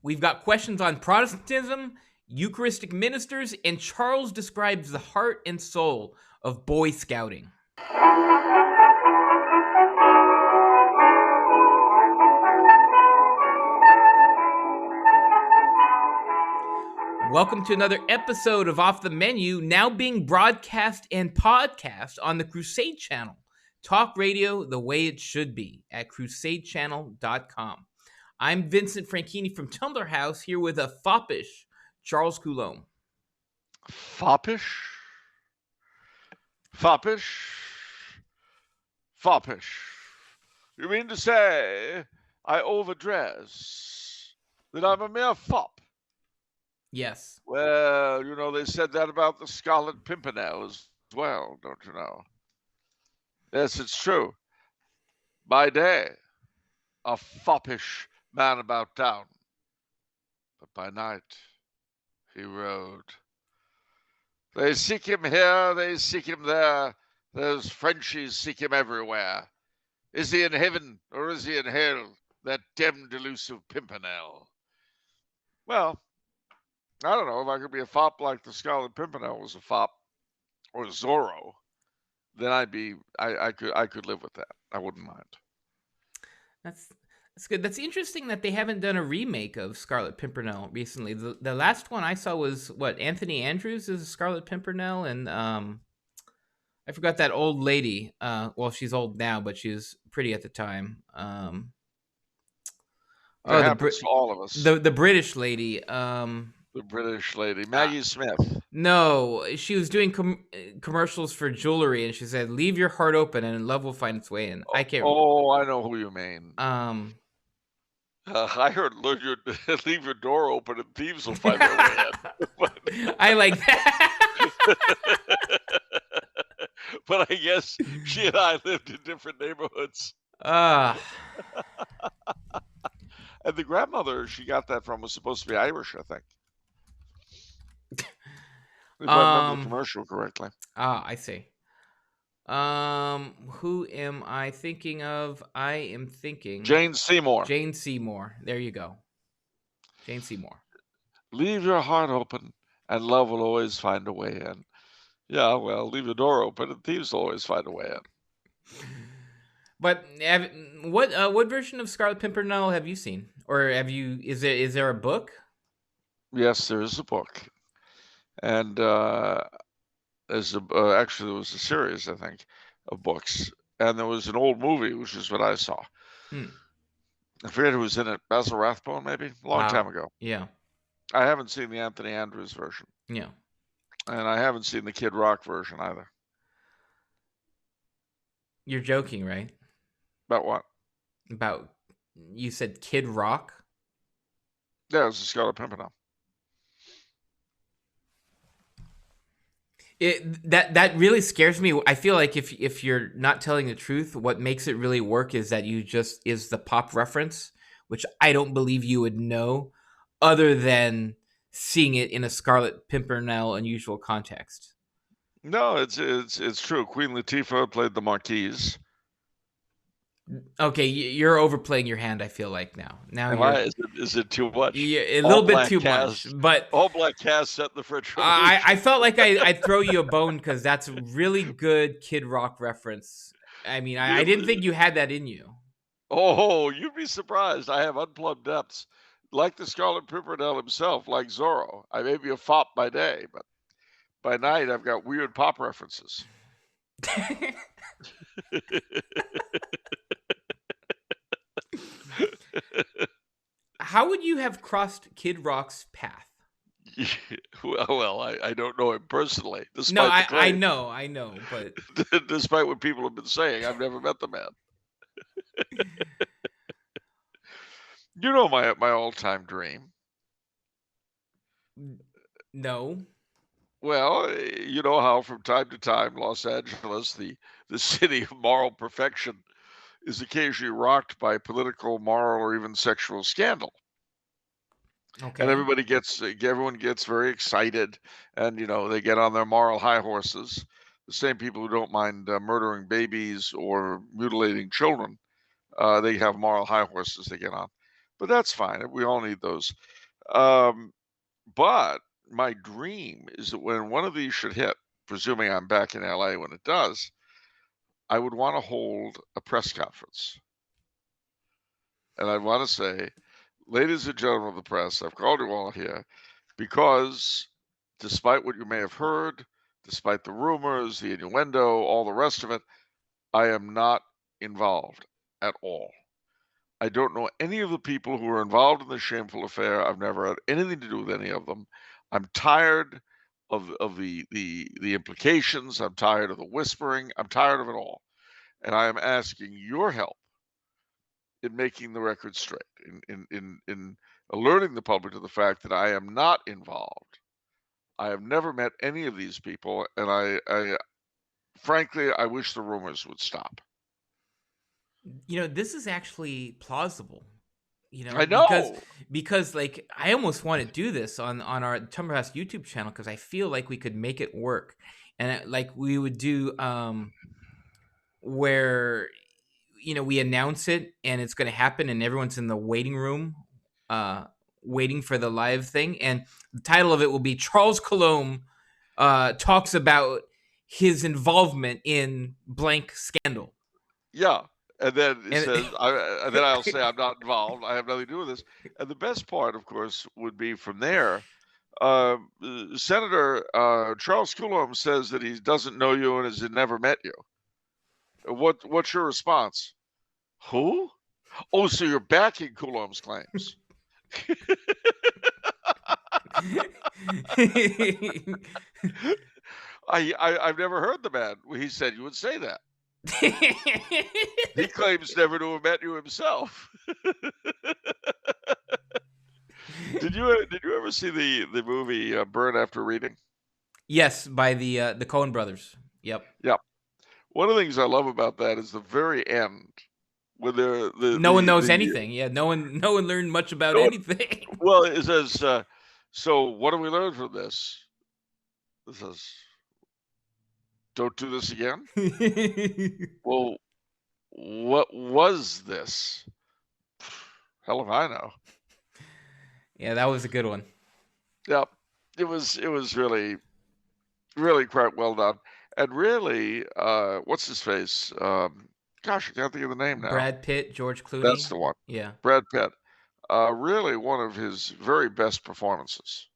We've got questions on Protestantism, Eucharistic ministers, and Charles describes the heart and soul of Boy Scouting. Welcome to another episode of Off the Menu, now being broadcast and podcast on the Crusade Channel. Talk radio the way it should be at crusadechannel.com. I'm Vincent Franchini from Tumbler House, here with a foppish Charles Coulombe. Foppish? Foppish? Foppish. You mean to say I overdress? That I'm a mere fop? Yes. Well, you know, they said that about the Scarlet Pimpernel as well, don't you know? Yes, it's true. By day, a foppish man about town. But by night, he rode. They seek him here, they seek him there. Those Frenchies seek him everywhere. Is he in heaven or is he in hell, that demmed elusive Pimpernel? Well, I don't know. If I could be a fop like the Scarlet Pimpernel was a fop, or Zorro, then I could live with that. I wouldn't mind. That's good. That's interesting that they haven't done a remake of Scarlet Pimpernel recently. The last one I saw was Anthony Andrews is Scarlet Pimpernel, and I forgot that old lady. Well, she's old now, but she was pretty at the time. That happens to all of us. The British lady. The British lady, Maggie Smith. No, she was doing commercials for jewelry, and she said, "Leave your heart open, and love will find its way in." I can't. Oh, I know who you mean. I heard leave your door open, and thieves will find their way in. I like that. But I guess she and I lived in different neighborhoods. Ah. And the grandmother she got that from was supposed to be Irish, I think. If I remember the commercial correctly. I see. Who am I thinking of? I am thinking Jane Seymour. Jane Seymour. There you go. Jane Seymour. Leave your heart open, and love will always find a way in. Yeah, well, leave your door open, and thieves will always find a way in. But what version of Scarlet Pimpernel have you seen, or have you? Is there a book? Yes, there is a book, and actually there was a series, I think, of books, and there was an old movie, which is what I saw. I forget who was in it. Basil Rathbone, maybe a long time ago. Yeah, I haven't seen the Anthony Andrews version. Yeah, and I haven't seen the Kid Rock version either. You're joking, right? About what? About, you said Kid Rock? Yeah, it was the Scarlet Pimpernel. That really scares me. I feel like if you're not telling the truth, what makes it really work is that is the pop reference, which I don't believe you would know, other than seeing it in a Scarlet Pimpernel unusual context. No, it's true. Queen Latifah played the Marquise. Okay, you're overplaying your hand. I feel like now. Is it too much? Yeah, a little bit too much. But all black cast set in the French Revolution. I felt like I'd throw you a bone because that's a really good Kid Rock reference. I mean, I didn't think you had that in you. Oh, you'd be surprised. I have unplugged depths, like the Scarlet Pimpernel himself, like Zorro. I may be a fop by day, but by night I've got weird pop references. How would you have crossed Kid Rock's path? Well, I don't know him personally. No, I know, but despite what people have been saying, I've never met the man. You know my all-time dream? No. Well, you know how from time to time Los Angeles, the city of moral perfection, is occasionally rocked by political, moral, or even sexual scandal. Okay. And everyone gets very excited, and they get on their moral high horses. The same people who don't mind murdering babies or mutilating children, they have moral high horses they get on. but that's fine. We all need those. Um, but my dream is that when one of these should hit, presuming I'm back in LA when it does, I would want to hold a press conference. And I'd want to say, ladies and gentlemen of the press, I've called you all here because despite what you may have heard, despite the rumors, the innuendo, all the rest of it, I am not involved at all. I don't know any of the people who are involved in this shameful affair. I've never had anything to do with any of them. I'm tired of the implications. I'm tired of the whispering. I'm tired of it all. And I am asking your help in making the record straight, in alerting the public to the fact that I am not involved. I have never met any of these people, and I frankly, I wish the rumors would stop. This is actually plausible. I Because know. like I almost want to do this on our Tumberhouse YouTube channel because I feel like we could make it work, and like we would do where we announce it and it's going to happen and everyone's in the waiting room waiting for the live thing, and the title of it will be Charles Coulombe talks about his involvement in blank scandal. Yeah. And then it And says, and then I'll say I'm not involved. I have nothing to do with this. And the best part, of course, would be from there. Senator Charles Coulombe says that he doesn't know you and has never met you. What's your response? Who? Oh, so you're backing Coulombe's claims. I've never heard the man. He said you would say that. He claims never to have met you himself. Did you ever see the movie Burn After Reading? Yes, by the Coen brothers. Yep. Yep. One of the things I love about that is the very end, when no one knows anything. Yeah, no one learned much about anything. Well, it says, so what do we learn from this? It says, don't do this again. Well, what was this? Hell if I know. Yeah, that was a good one. Yep, it was really quite well done, and really, what's his face? Gosh, I can't think of the name now. Brad Pitt, George Clooney. That's the one. Yeah, Brad Pitt. Really one of his very best performances.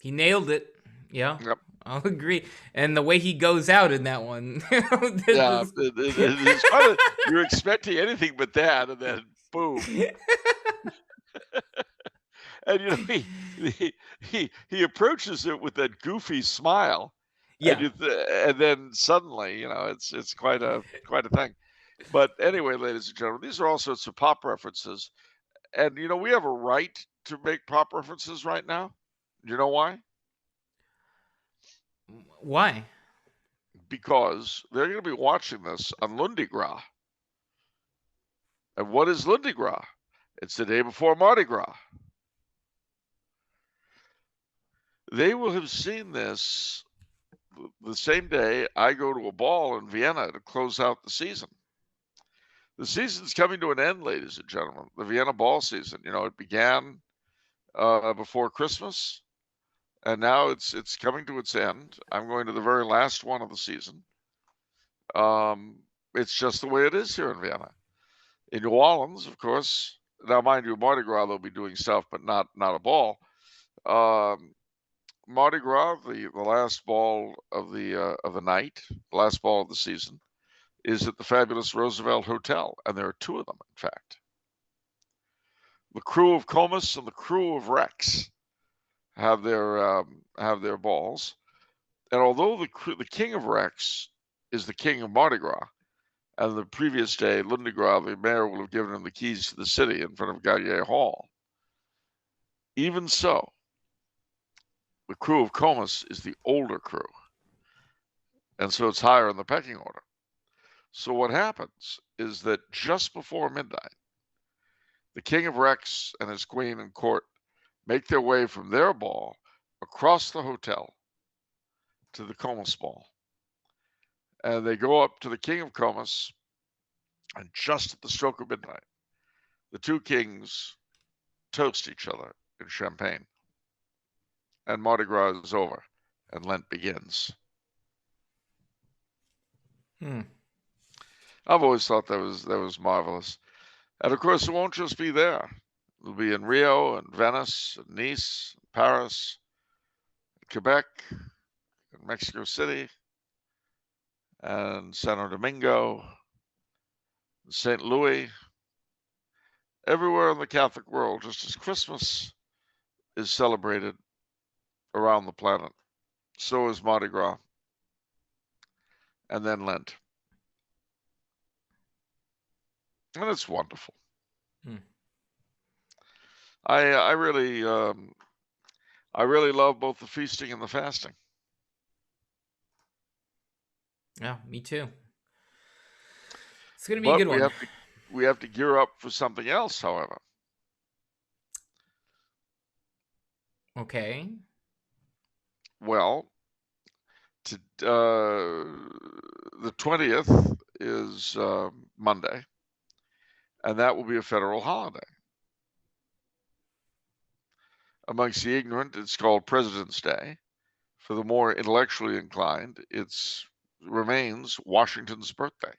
He nailed it. Yeah. Yep. I'll agree. And the way he goes out in that one. Yeah, it's kind of, you're expecting anything but that, and then boom. And he approaches it with that goofy smile. Yeah. And then suddenly, it's quite a thing. But anyway, ladies and gentlemen, these are all sorts of pop references. And we have a right to make pop references right now. Do you know why? Why? Because they're going to be watching this on Lundi Gras. And what is Lundi Gras? It's the day before Mardi Gras. They will have seen this the same day I go to a ball in Vienna to close out the season. The season's coming to an end, ladies and gentlemen. The Vienna ball season, it began before Christmas, and now it's coming to its end. I'm going to the very last one of the season. It's just the way it is here in Vienna. In New Orleans, of course. Now, mind you, Mardi Gras they'll be doing stuff, but not a ball. Mardi Gras, the last ball of the night, the last ball of the season, is at the fabulous Roosevelt Hotel, and there are two of them, in fact. The crew of Comus and the crew of Rex have their balls, and although the king of Rex is the king of Mardi Gras, and the previous day, Lundi Gras, the mayor will have given him the keys to the city in front of Gallier Hall. Even so, the crew of Comus is the older crew, and so it's higher in the pecking order. So what happens is that just before midnight, the king of Rex and his queen and court make their way from their ball across the hotel to the Comus ball. And they go up to the king of Comus, and just at the stroke of midnight, the two kings toast each other in champagne. And Mardi Gras is over, and Lent begins. I've always thought that was marvelous. And of course, it won't just be there. It'll be in Rio and Venice and Nice, and Paris, and Quebec, and Mexico City, and Santo Domingo, and St. Louis, everywhere in the Catholic world, just as Christmas is celebrated around the planet, so is Mardi Gras, and then Lent. And it's wonderful. I really love both the feasting and the fasting. Yeah, me too. It's gonna be a good one. We have to gear up for something else, however. Okay. Well, the 20th is Monday, and that will be a federal holiday. Amongst the ignorant, it's called President's Day. For the more intellectually inclined, it remains Washington's birthday.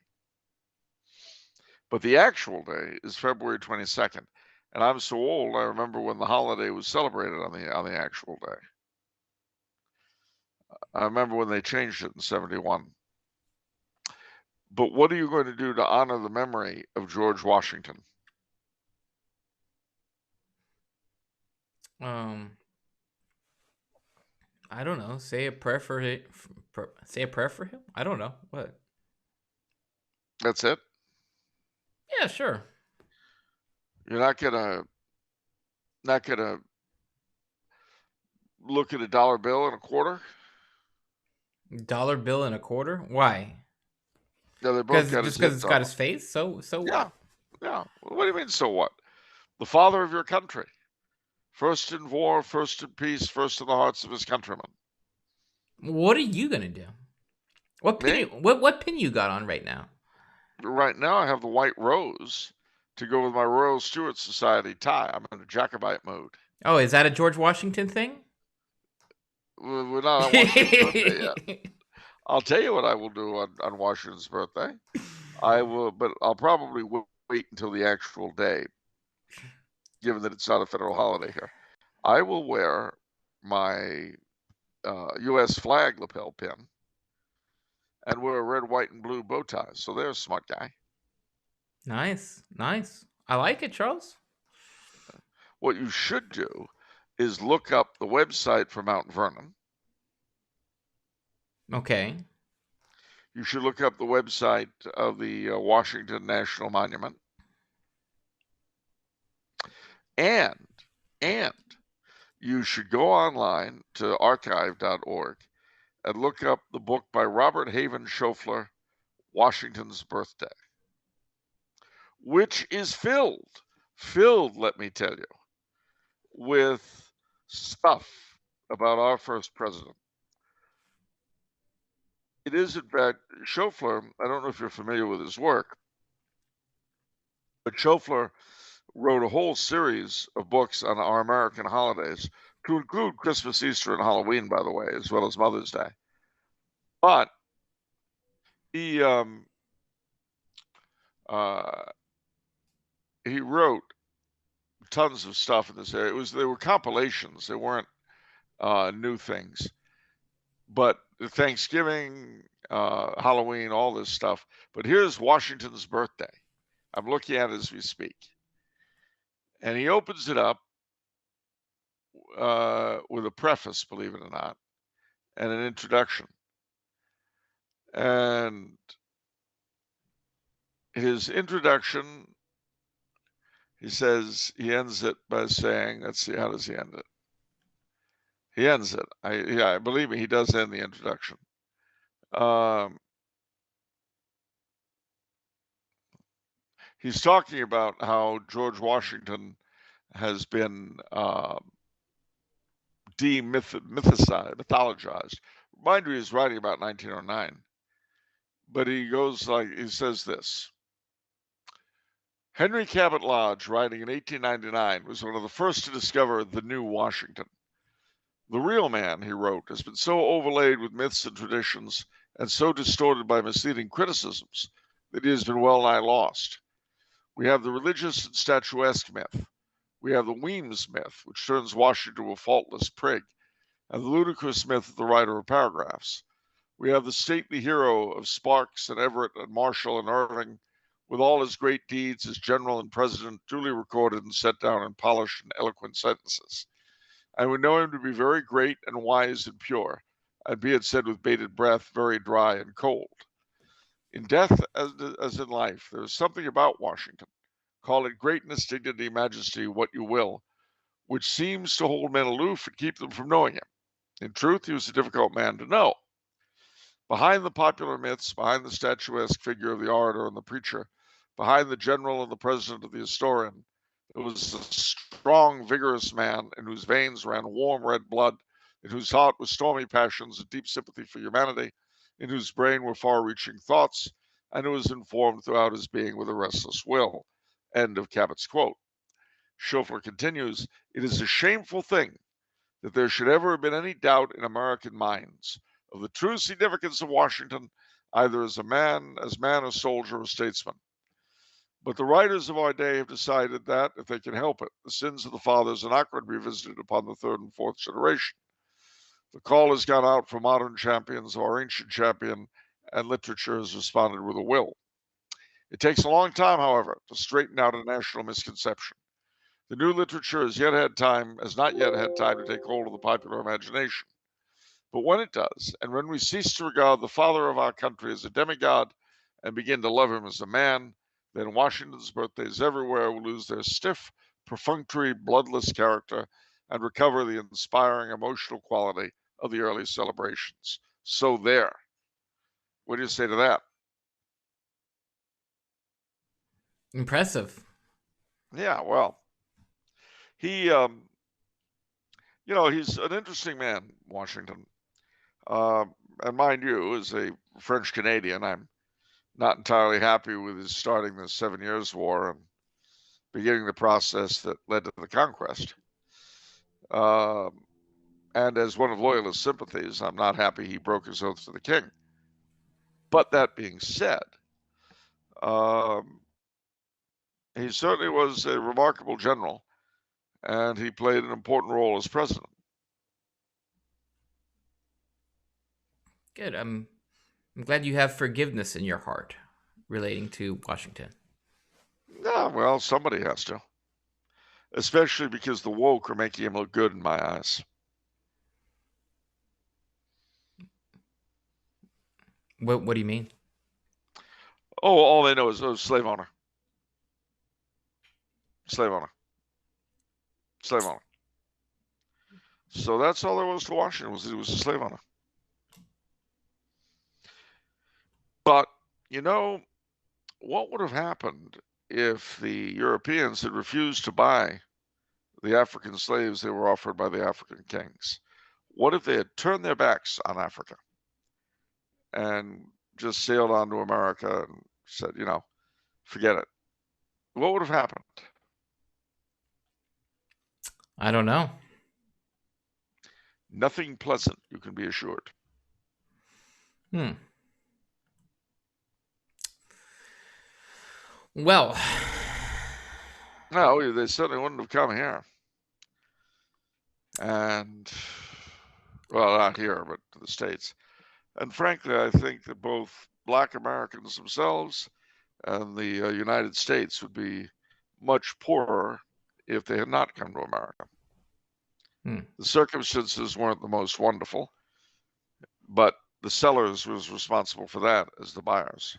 But the actual day is February 22nd, and I'm so old I remember when the holiday was celebrated on the actual day. I remember when they changed it in 71. But what are you going to do to honor the memory of George Washington? I don't know. Say a prayer for him. Say a prayer for him. I don't know what. That's it. Yeah, sure. You're not gonna look at a dollar bill and a quarter. Dollar bill and a quarter. Why? Yeah, they both got just because it's got his face. So what? Yeah. What do you mean? So what? The father of your country, first in war, first in peace, first in the hearts of his countrymen. What are you gonna do? What pin? What pin you got on right now? Right now, I have the white rose to go with my Royal Stuart Society tie. I'm in a Jacobite mode. Oh, is that a George Washington thing? We're not on Washington's birthday yet. I'll tell you what I will do on Washington's birthday. But I'll probably wait until the actual day, given that it's not a federal holiday here. I will wear my U.S. flag lapel pin and wear a red, white, and blue bow tie. So there's a smart guy. Nice. I like it, Charles. What you should do is look up the website for Mount Vernon. Okay. You should look up the website of the Washington National Monument. And you should go online to archive.org and look up the book by Robert Haven Schofler, Washington's Birthday, which is filled, let me tell you, with stuff about our first president. It is, in fact, Schofler, I don't know if you're familiar with his work, but Schofler wrote a whole series of books on our American holidays, to include Christmas, Easter, and Halloween, by the way, as well as Mother's Day. But he wrote tons of stuff in this area. They were compilations. They weren't new things. But Thanksgiving, Halloween, all this stuff. But here's Washington's birthday. I'm looking at it as we speak. And he opens it up with a preface, believe it or not, and an introduction. And his introduction, he ends it by saying, let's see, how does he end it? He ends it. Believe me, he does end the introduction. He's talking about how George Washington has been mythologized. Mind you, he's writing about 1909. But he says this. Henry Cabot Lodge, writing in 1899, was one of the first to discover the new Washington. The real man, he wrote, has been so overlaid with myths and traditions and so distorted by misleading criticisms that he has been well nigh lost. We have the religious and statuesque myth. We have the Weems myth, which turns Washington into a faultless prig, and the ludicrous myth of the writer of paragraphs. We have the stately hero of Sparks and Everett and Marshall and Irving, with all his great deeds as general and president duly recorded and set down in polished and eloquent sentences. And we know him to be very great and wise and pure, and be it said with bated breath, very dry and cold. In death, as in life, there is something about Washington, call it greatness, dignity, majesty, what you will, which seems to hold men aloof and keep them from knowing him. In truth, he was a difficult man to know. Behind the popular myths, behind the statuesque figure of the orator and the preacher, behind the general and the president of the historian, there was a strong, vigorous man in whose veins ran warm red blood, in whose heart was stormy passions and deep sympathy for humanity, in whose brain were far-reaching thoughts, and who was informed throughout his being with a restless will. End of Cabot's quote. Schoeffler continues, it is a shameful thing that there should ever have been any doubt in American minds of the true significance of Washington, either as man, or soldier, or statesman. But the writers of our day have decided that, if they can help it, the sins of the fathers are not going to be visited upon the third and fourth generation. The call has gone out for modern champions of our ancient champion, and literature has responded with a will. It takes a long time, however, to straighten out a national misconception. The new literature has not yet had time to take hold of the popular imagination. But when it does, and when we cease to regard the father of our country as a demigod and begin to love him as a man, then Washington's birthdays everywhere will lose their stiff, perfunctory, bloodless character and recover the inspiring emotional quality of the early celebrations. So there. What do you say to that? Impressive. Yeah, well, he, he's an interesting man, Washington. And mind you, as a French Canadian, I'm not entirely happy with his starting the 7 Years' War and beginning the process that led to the conquest. And as one of Loyalist sympathies, I'm not happy he broke his oath to the king. But that being said, he certainly was a remarkable general, and he played an important role as president. Good. I'm glad you have forgiveness in your heart relating to Washington. Yeah, well, somebody has to. Especially because the woke are making him look good in my eyes. What do you mean? Oh, all they know is slave owner. Slave owner. Slave owner. So that's all there was to Washington, was that he was a slave owner. But, what would have happened if the Europeans had refused to buy the African slaves they were offered by the African kings? What if they had turned their backs on Africa and just sailed on to America and said, forget it? What would have happened? I don't know. Nothing pleasant, you can be assured. Well, no, they certainly wouldn't have come here. And, well, not here, but to the States. And frankly, I think that both Black Americans themselves and the United States would be much poorer if they had not come to America. The circumstances weren't the most wonderful, but the sellers was responsible for that as the buyers.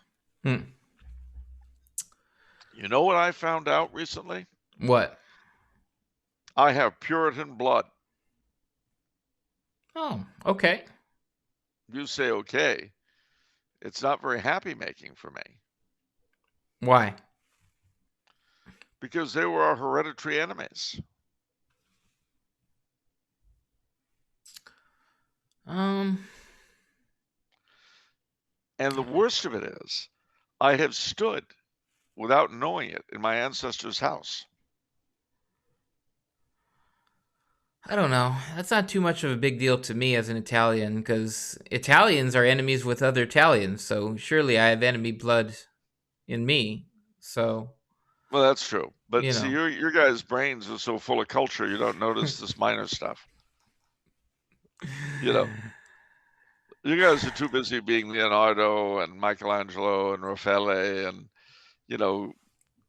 You know what I found out recently? What? I have Puritan blood. Oh, okay. You say okay. It's not very happy making for me. Why? Because they were our hereditary enemies. And the worst of it is, I have stood without knowing it in my ancestor's house. I don't know. That's not too much of a big deal to me as an Italian, because Italians are enemies with other Italians, so surely I have enemy blood in me. So, Well, that's true. But you see, know. your guys' brains are so full of culture, you don't notice this minor stuff. You know, you guys are too busy being Leonardo and Michelangelo and Raffaele and,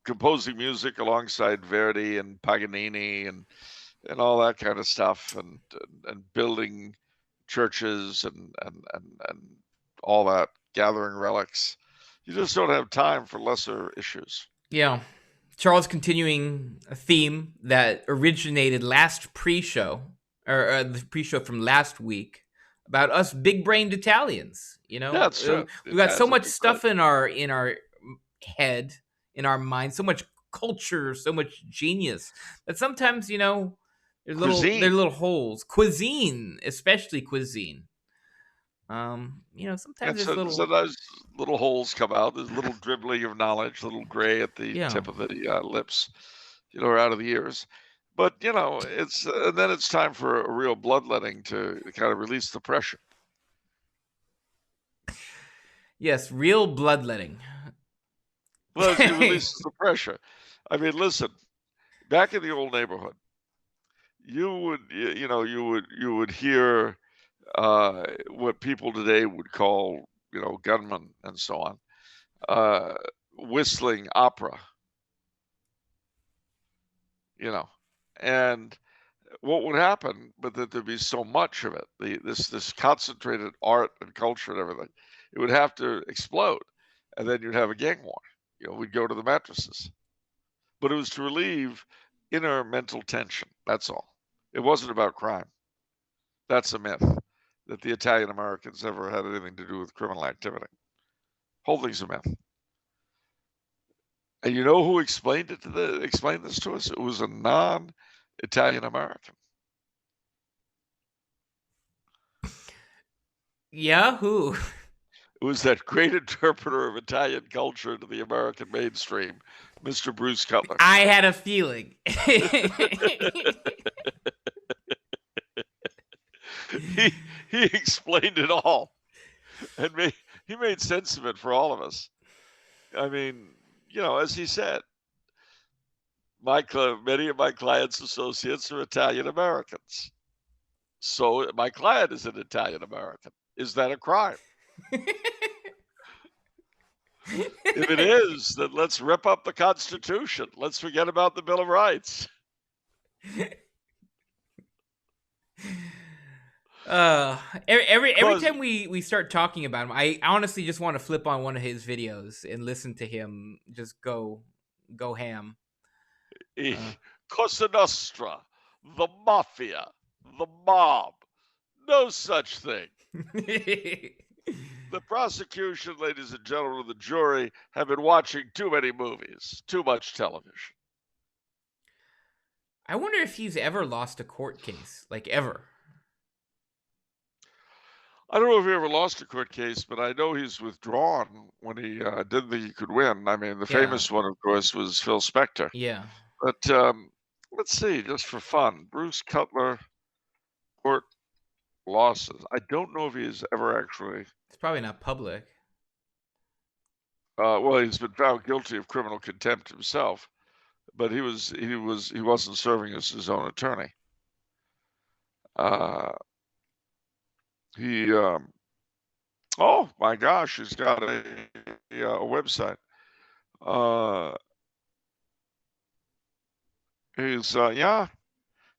composing music alongside Verdi and Paganini and all that kind of stuff and building churches and all that, gathering relics. You just don't have time for lesser issues. Yeah. Charles continuing a theme that originated last pre-show, or the pre-show from last week, about us big-brained Italians. Yeah, it's true. We got so Italians are much big stuff in our head, in our mind, so much culture, so much genius that sometimes there's cuisine. little holes. Cuisine, especially cuisine. Sometimes And there's so little. sometimes little holes come out. There's a little dribbling of knowledge, a little gray at the Yeah. tip of the lips, or out of the ears. But it's and then it's time for a real bloodletting to kind of release the pressure. Yes, real bloodletting. Well, it releases the pressure. I mean, listen, back in the old neighborhood, you would hear what people today would call gunmen and so on, whistling opera, and what would happen, but that there'd be so much of it, this concentrated art and culture and everything, it would have to explode, and then you'd have a gang war. We'd go to the mattresses, but it was to relieve inner mental tension. That's all. It wasn't about crime. That's a myth that the Italian Americans ever had anything to do with criminal activity. Whole thing's a myth. And you know who explained this to us? It was a non-Italian American. Yeah, who? It was that great interpreter of Italian culture to the American mainstream, Mr. Bruce Cutler. I had a feeling. He explained it all, and he made sense of it for all of us. I mean, as he said, many of my clients' associates are Italian Americans. So my client is an Italian American. Is that a crime? If it is, then let's rip up the Constitution. Let's forget about the Bill of Rights. Every time we start talking about him, I honestly just want to flip on one of his videos and listen to him just go ham. Cosa Nostra, the mafia, the mob, no such thing. The prosecution, ladies and gentlemen of the jury, have been watching too many movies, too much television. I wonder if he's ever lost a court case, like ever. I don't know if he ever lost a court case, but I know he's withdrawn when he didn't think he could win. I mean, the famous one, of course, was Phil Spector. Yeah. But let's see, just for fun, Bruce Cutler, court losses. I don't know if he's ever actually. It's probably not public. Well, he's been found guilty of criminal contempt himself, but he wasn't serving as his own attorney. Oh my gosh, he's got a website.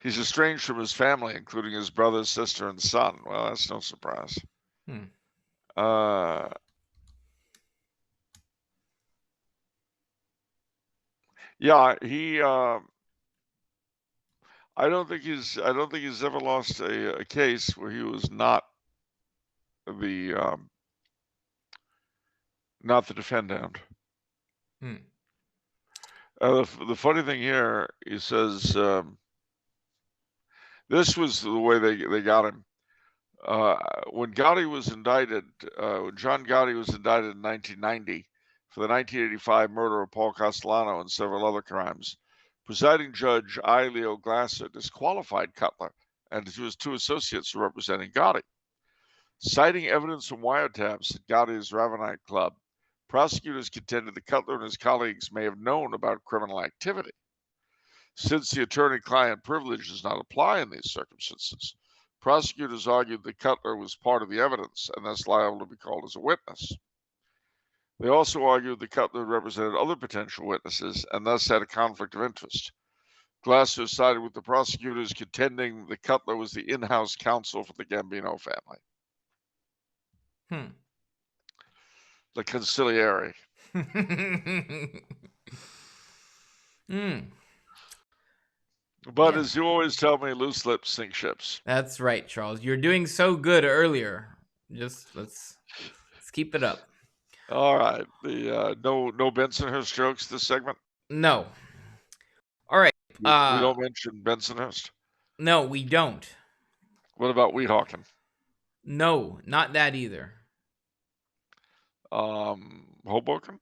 He's estranged from his family, including his brother, sister, and son. Well, that's no surprise. Yeah, he. I don't think he's ever lost a case where he was not the defendant. The funny thing here, he says, this was the way they got him. When Gotti was indicted, when John Gotti was indicted in 1990 for the 1985 murder of Paul Castellano and several other crimes, presiding judge I. Leo Glasser disqualified Cutler and his two associates representing Gotti. Citing evidence from wiretaps at Gotti's Ravenite Club, prosecutors contended that Cutler and his colleagues may have known about criminal activity. Since the attorney-client privilege does not apply in these circumstances, prosecutors argued that Cutler was part of the evidence and thus liable to be called as a witness. They also argued that Cutler represented other potential witnesses and thus had a conflict of interest. Glasser sided with the prosecutors, contending that Cutler was the in-house counsel for the Gambino family. The conciliary. But as you always tell me, loose lips sink ships. That's right, Charles. You're doing so good earlier. Just let's keep it up. All right. The no Bensonhurst jokes this segment? No. All right. We don't mention Bensonhurst? No, we don't. What about Weehawken? No, not that either. Hoboken?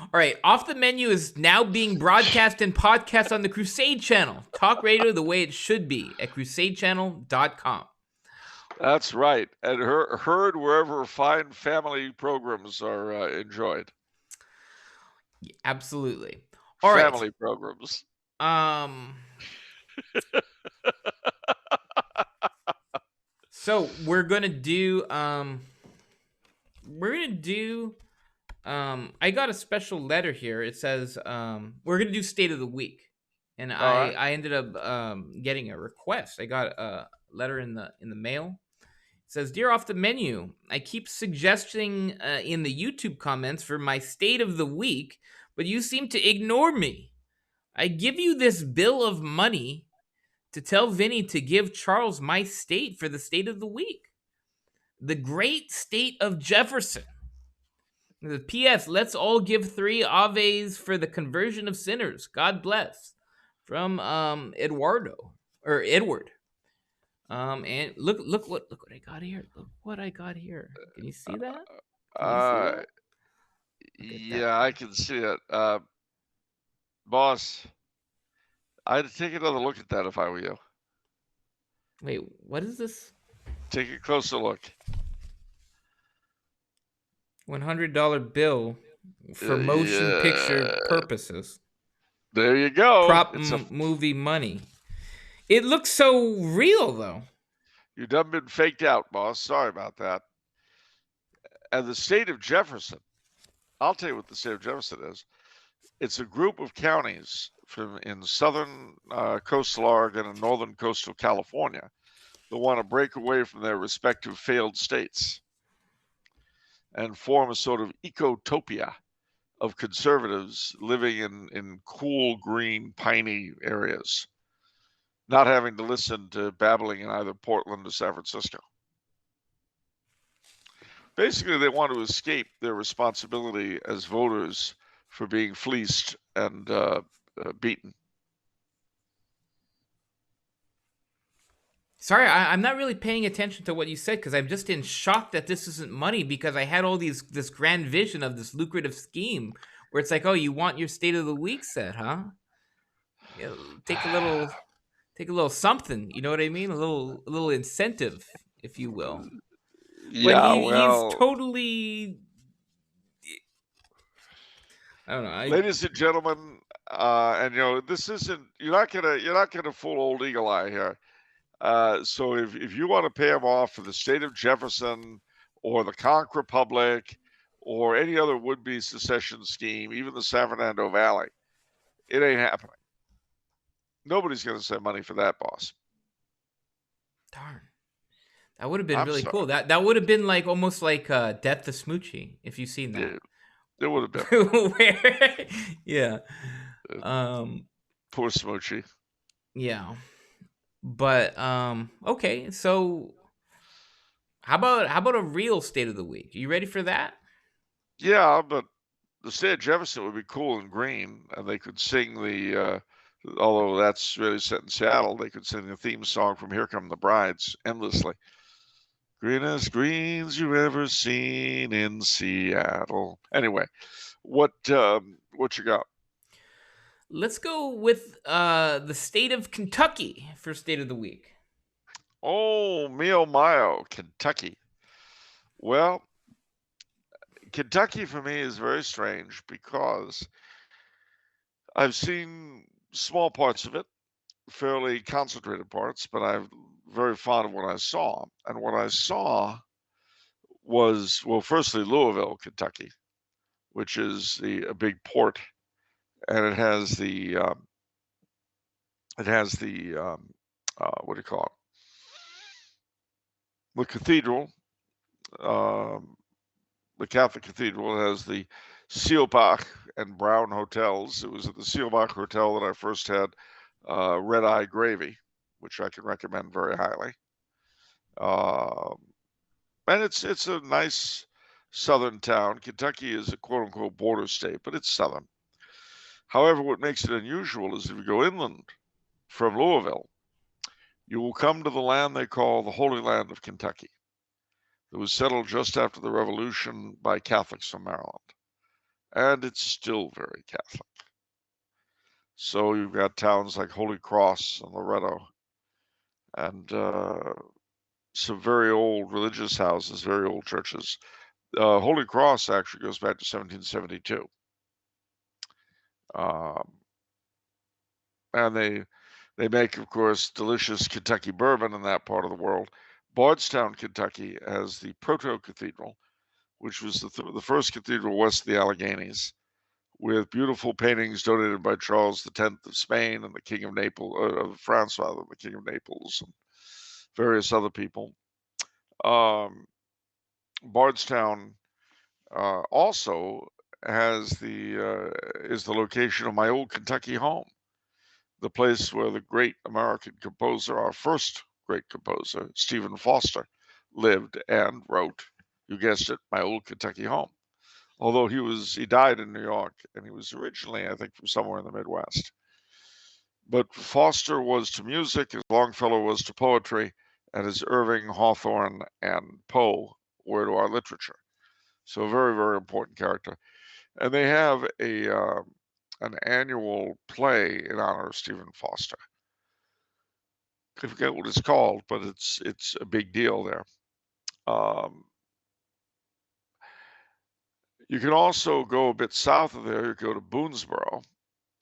All right, Off the Menu is now being broadcast and podcast on the Crusade Channel. Talk radio the way it should be at crusadechannel.com. That's right. And heard wherever fine family programs are enjoyed. Absolutely. All right. Family programs. So we're gonna do I got a special letter here. It says we're gonna do State of the Week, and I ended up getting a request. I got a letter in the mail. It says, "Dear Off the Menu, I keep suggesting in the YouTube comments for my State of the Week, but you seem to ignore me. I give you this bill of money to tell Vinny to give Charles my state for the State of the Week. The great state of Jefferson. The P.S. Let's all give 3 Aves for the conversion of sinners. God bless." From Edward. And look what I got here. Look what I got here. Can you see that? Yeah, I can see it. Boss, I'd take another look at that if I were you. Wait, what is this? Take a closer look. $100 bill for motion picture purposes. There you go. Prop movie money. It looks so real, though. You done been faked out, boss. Sorry about that. And the state of Jefferson, I'll tell you what the state of Jefferson is. It's a group of counties in southern coastal Oregon and northern coastal California that want to break away from their respective failed states and form a sort of ecotopia of conservatives living in cool, green, piney areas, not having to listen to babbling in either Portland or San Francisco. Basically, they want to escape their responsibility as voters for being fleeced and beaten. Sorry, I'm not really paying attention to what you said because I'm just in shock that this isn't money, because I had all this grand vision of this lucrative scheme where it's like, oh, you want your State of the Week set, huh? You know, take a little something, you know what I mean? A little incentive, if you will. Yeah, he's totally. I don't know. Ladies and gentlemen, and this isn't. You're not gonna fool old Eagle Eye here. So if you want to pay him off for the state of Jefferson or the Conch Republic or any other would-be secession scheme, even the San Fernando Valley, it ain't happening. Nobody's going to send money for that, boss. Darn. That would have been really cool. That would have been like almost like Death to Smoochie, if you've seen that. Yeah, it would have been. Yeah. Poor Smoochie. Yeah. But okay, so how about a real State of the Week? Are you ready for that? Yeah, but the state of Jefferson would be cool and green, and they could sing the although that's really set in Seattle, they could sing the theme song from Here Come the Brides endlessly. Greenest greens you've ever seen in Seattle. Anyway, what you got? Let's go with the state of Kentucky for state of the week. Oh, Mio Mayo, Kentucky. Well, Kentucky for me is very strange because I've seen small parts of it, fairly concentrated parts, but I'm very fond of what I saw. And what I saw was, well, firstly, Louisville, Kentucky, which is a big port, and it has the what do you call it? The cathedral, um, the Catholic cathedral has the Seelbach and Brown hotels. It was at the Seelbach Hotel that I first had red eye gravy, which I can recommend very highly. And it's a nice southern town. Kentucky is a quote unquote border state, but it's southern. However, what makes it unusual is if you go inland from Louisville, you will come to the land they call the Holy Land of Kentucky. It was settled just after the Revolution by Catholics from Maryland, and it's still very Catholic. So you've got towns like Holy Cross and Loretto, and some very old religious houses, very old churches. Holy Cross actually goes back to 1772. And they make, of course, delicious Kentucky bourbon in that part of the world. Bardstown, Kentucky has the Proto Cathedral, which was the first cathedral west of the Alleghenies, with beautiful paintings donated by Charles X of Spain and the King of Naples, of France rather, the King of Naples, and various other people. Bardstown also has is the location of my old Kentucky home, the place where the great American composer, our first great composer, Stephen Foster, lived and wrote, you guessed it, My Old Kentucky Home. Although he died in New York, and he was originally, I think, from somewhere in the Midwest. But Foster was to music as Longfellow was to poetry, and as Irving, Hawthorne, and Poe were to our literature. So a very, very important character. And they have an annual play in honor of Stephen Foster. I forget what it's called, but it's a big deal there. You can also go a bit south of there. You go to Boonesboro,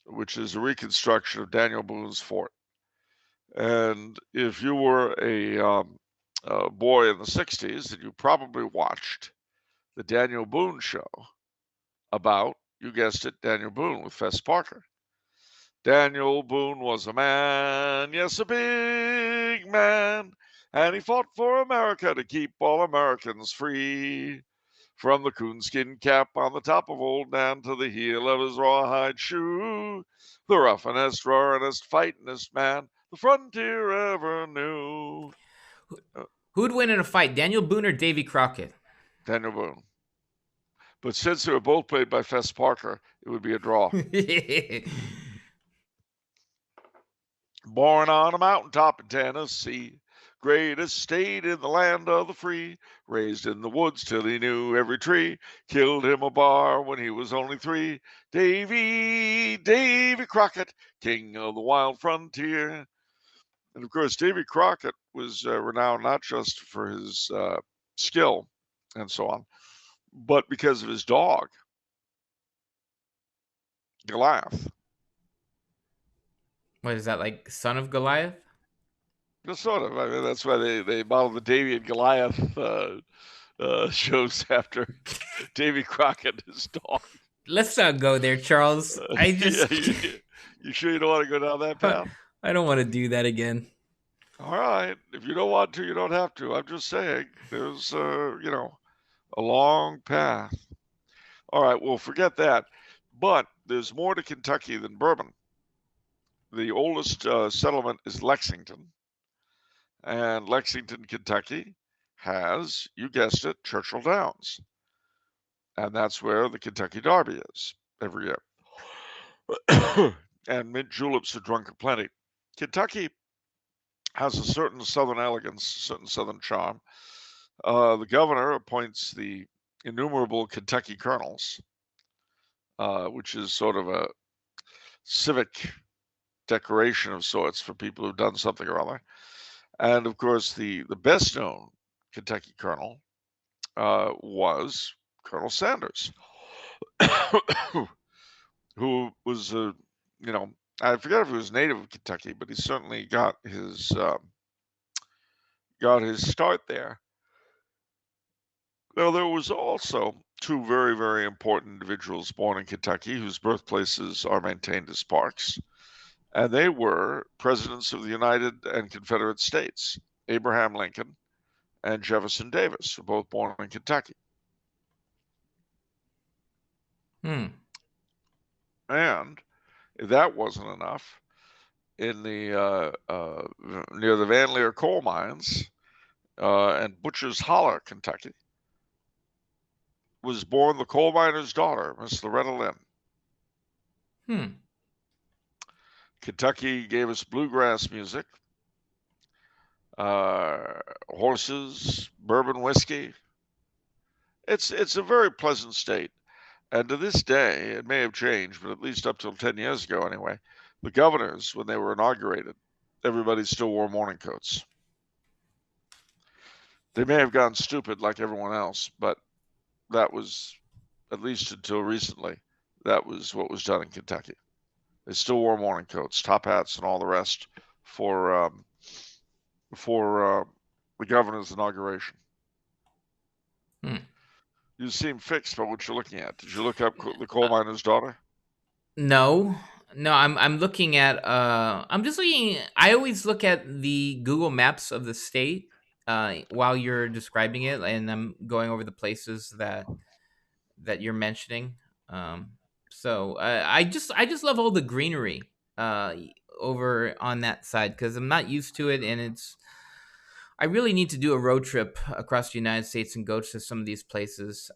which is a reconstruction of Daniel Boone's fort. And if you were a boy in the 60s, then you probably watched the Daniel Boone show about, you guessed it, Daniel Boone with Fess Parker. Daniel Boone was a man, yes, a big man, and he fought for America to keep all Americans free. From the coonskin cap on the top of old Dan to the heel of his rawhide shoe, the ruffinest, roaringest, fightingest man the frontier ever knew. Who'd win in a fight, Daniel Boone or Davy Crockett? Daniel Boone. But since they were both played by Fess Parker, it would be a draw. Born on a mountaintop in Tennessee, greatest state in the land of the free, raised in the woods till he knew every tree, killed him a bar when he was only 3. Davy Crockett, king of the wild frontier. And of course, Davy Crockett was renowned not just for his skill and so on, but because of his dog, Goliath. What is that, like Son of Goliath? Sort of. I mean, that's why they modeled the Davy and Goliath shows after Davy Crockett, his dog. Let's not go there, Charles. I just. You sure you don't want to go down that path? I don't want to do that again. All right. If you don't want to, you don't have to. I'm just saying there's, a long path. All right. Well, forget that. But there's more to Kentucky than bourbon. The oldest settlement is Lexington. And Lexington, Kentucky has, you guessed it, Churchill Downs. And that's where the Kentucky Derby is every year. And mint juleps are drunk aplenty. Kentucky has a certain southern elegance, a certain southern charm. The governor appoints the innumerable Kentucky colonels, which is sort of a civic decoration of sorts for people who've done something or other. And of course, the best known Kentucky colonel was Colonel Sanders, who was I forget if he was native of Kentucky, but he certainly got his start there. Now, there was also two very, very important individuals born in Kentucky whose birthplaces are maintained as parks, and they were presidents of the United and Confederate States, Abraham Lincoln and Jefferson Davis, were both born in Kentucky. Hmm. And if that wasn't enough, in the near the Van Leer coal mines and Butcher's Holler, Kentucky, was born the coal miner's daughter, Miss Loretta Lynn. Hmm. Kentucky gave us bluegrass music, horses, bourbon whiskey. It's a very pleasant state. And to this day, it may have changed, but at least up till 10 years ago anyway, the governors, when they were inaugurated, everybody still wore morning coats. They may have gone stupid like everyone else, but that was, at least until recently, that was what was done in Kentucky. They still wore morning coats, top hats, and all the rest for the governor's inauguration. Hmm. You seem fixed by what you're looking at. Did you look up the coal miner's daughter? No, no, I'm looking at I'm just looking. I always look at the Google Maps of the state while you're describing it, and I'm going over the places that you're mentioning. Um, so I just love all the greenery over on that side because I'm not used to it, and I really need to do a road trip across the United States and go to some of these places.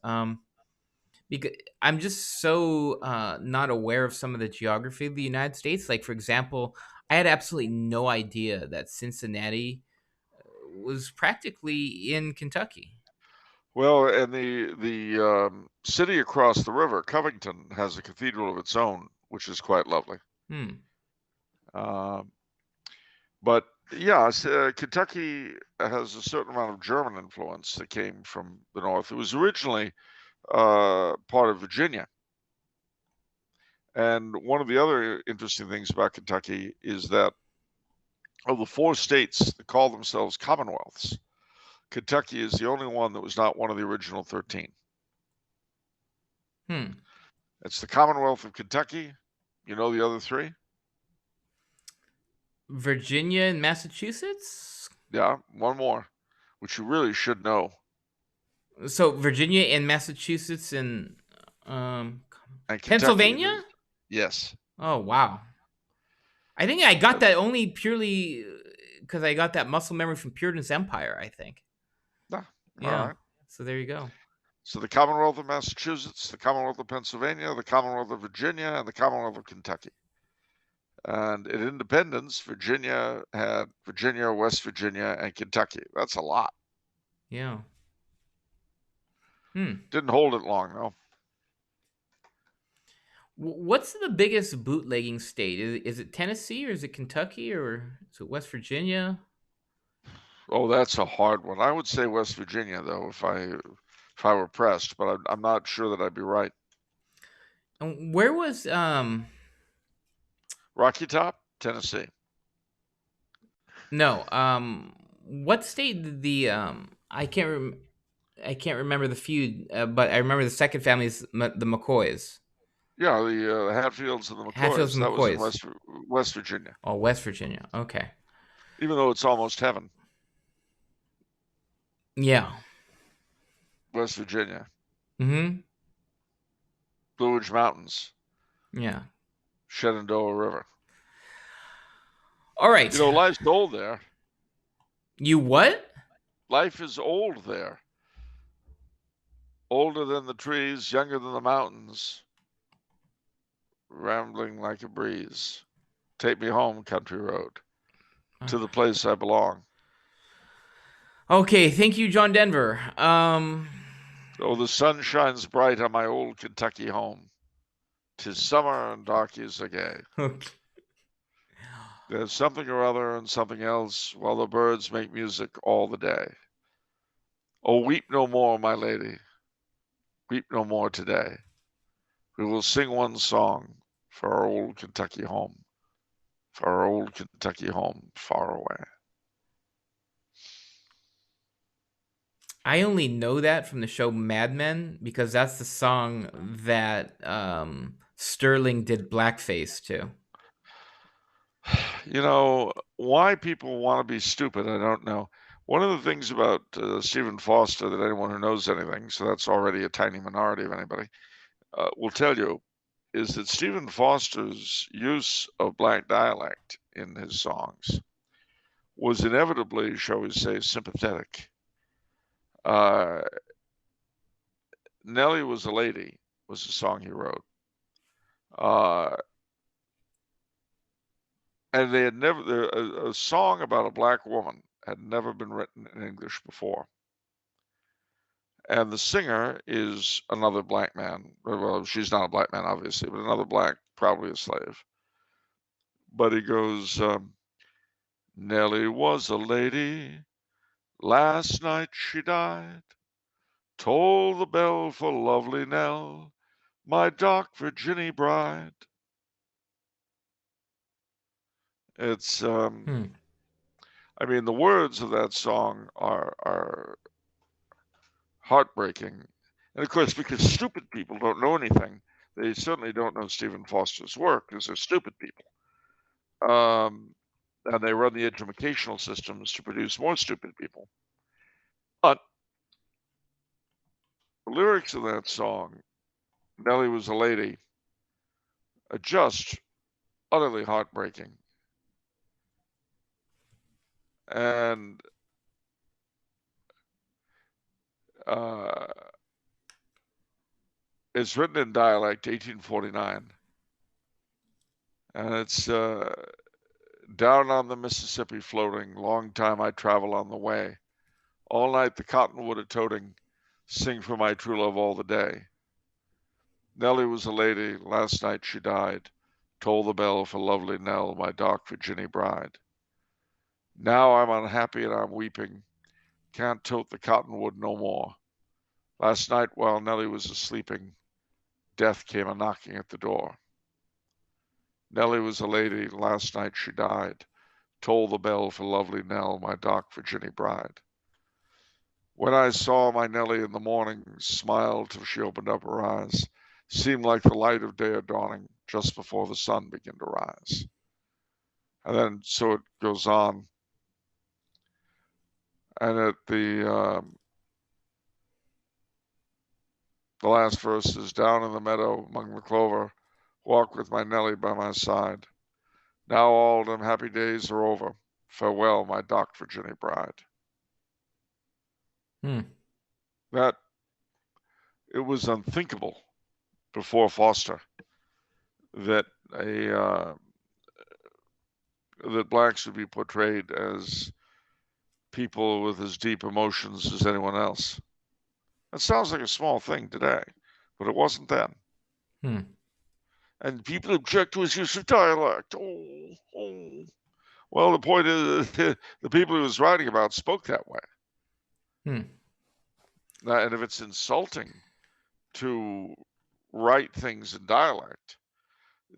Because I'm just so not aware of some of the geography of the United States. Like, for example, I had absolutely no idea that Cincinnati was practically in Kentucky. Well, and the city across the river, Covington, has a cathedral of its own, which is quite lovely. Hmm. Um, but yeah, Kentucky has a certain amount of German influence that came from the north. It was originally part of Virginia. And one of the other interesting things about Kentucky is that of the 4 states that call themselves commonwealths, Kentucky is the only one that was not one of the original 13. Hmm. It's the Commonwealth of Kentucky. You know the other 3? Virginia and Massachusetts. Yeah, one more, which you really should know. So Virginia and Massachusetts and um, And Kentucky, Pennsylvania. yes. Oh wow! I think I got that only purely because I got that muscle memory from Puritan's Empire. I think. Ah, all Yeah. right. So there you go. So the Commonwealth of Massachusetts, the Commonwealth of Pennsylvania, the Commonwealth of Virginia, and the Commonwealth of Kentucky. And at independence, Virginia had Virginia, West Virginia, and Kentucky. That's a lot. Yeah. Hmm. Didn't hold it long, though. What's the biggest bootlegging state? Is it Tennessee or is it Kentucky or is it West Virginia? Oh, that's a hard one. I would say West Virginia, though, if I were pressed, but I'm not sure that I'd be right. And where was Rocky Top, Tennessee. no what state did the I can't remember the feud, but I remember the second family is the McCoys. Yeah, the Hatfields and the Hatfields McCoys. and That was in McCoys. West Virginia. Oh, West Virginia. Okay. Even though it's almost heaven, Yeah. West Virginia. Mm-hmm. Blue Ridge Mountains, Yeah. Shenandoah River. All right. Life's old there. You what? Life is old there. Older than the trees, younger than the mountains, rambling like a breeze. Take me home, country road, to the place I belong. Okay, thank you, John Denver. Oh, the sun shines bright on my old Kentucky home. 'Tis summer and darkies are gay. Okay. There's something or other and something else, while the birds make music all the day. Oh, weep no more, my lady, weep no more today. We will sing one song for our old Kentucky home, for our old Kentucky home far away. I only know that from the show Mad Men because that's the song that Sterling did blackface to. You know, why people want to be stupid, I don't know. One of the things about Stephen Foster that anyone who knows anything, so that's already a tiny minority of anybody, will tell you is that Stephen Foster's use of black dialect in his songs was inevitably, shall we say, sympathetic. Uh, Nellie Was a Lady was a song he wrote. Uh, and they had never, a song about a black woman had never been written in English before. And the singer is another black man. Well, she's not a black man, obviously, but another black, probably a slave. But he goes, Nellie was a lady. Last night she died. Toll the bell for lovely Nell, my dark Virginny bride. It's, Hmm. I mean, the words of that song are heartbreaking. And of course, because stupid people don't know anything, they certainly don't know Stephen Foster's work because they're stupid people. And they run the educational systems to produce more stupid people. But the lyrics of that song, Nellie Was a Lady, are just utterly heartbreaking. And uh, it's written in dialect, 1849. And it's down on the Mississippi floating, long time I travel on the way. All night the cottonwood a toting, sing for my true love all the day. Nellie was a lady, last night she died. Toll the bell for lovely Nell, my dark Virginny bride. Now I'm unhappy and I'm weeping, can't tote the cottonwood no more. Last night while Nellie was a-sleeping, death came a-knocking at the door. Nellie was a lady, last night she died. Toll the bell for lovely Nell, my dark Virginny bride. When I saw my Nellie in the morning, smiled till she opened up her eyes, seemed like the light of day a-dawning, just before the sun began to rise. And then so it goes on. And at the last verse is down in the meadow among the clover, walk with my Nellie by my side. Now all them happy days are over. Farewell, my dark Virginny bride. Hmm. That it was unthinkable before Foster that that blacks would be portrayed as people with as deep emotions as anyone else. That sounds like a small thing today, but it wasn't then. Hmm. And people object to his use of dialect. Oh. Well, the point is, the people he was writing about spoke that way. Hmm. And if it's insulting to write things in dialect,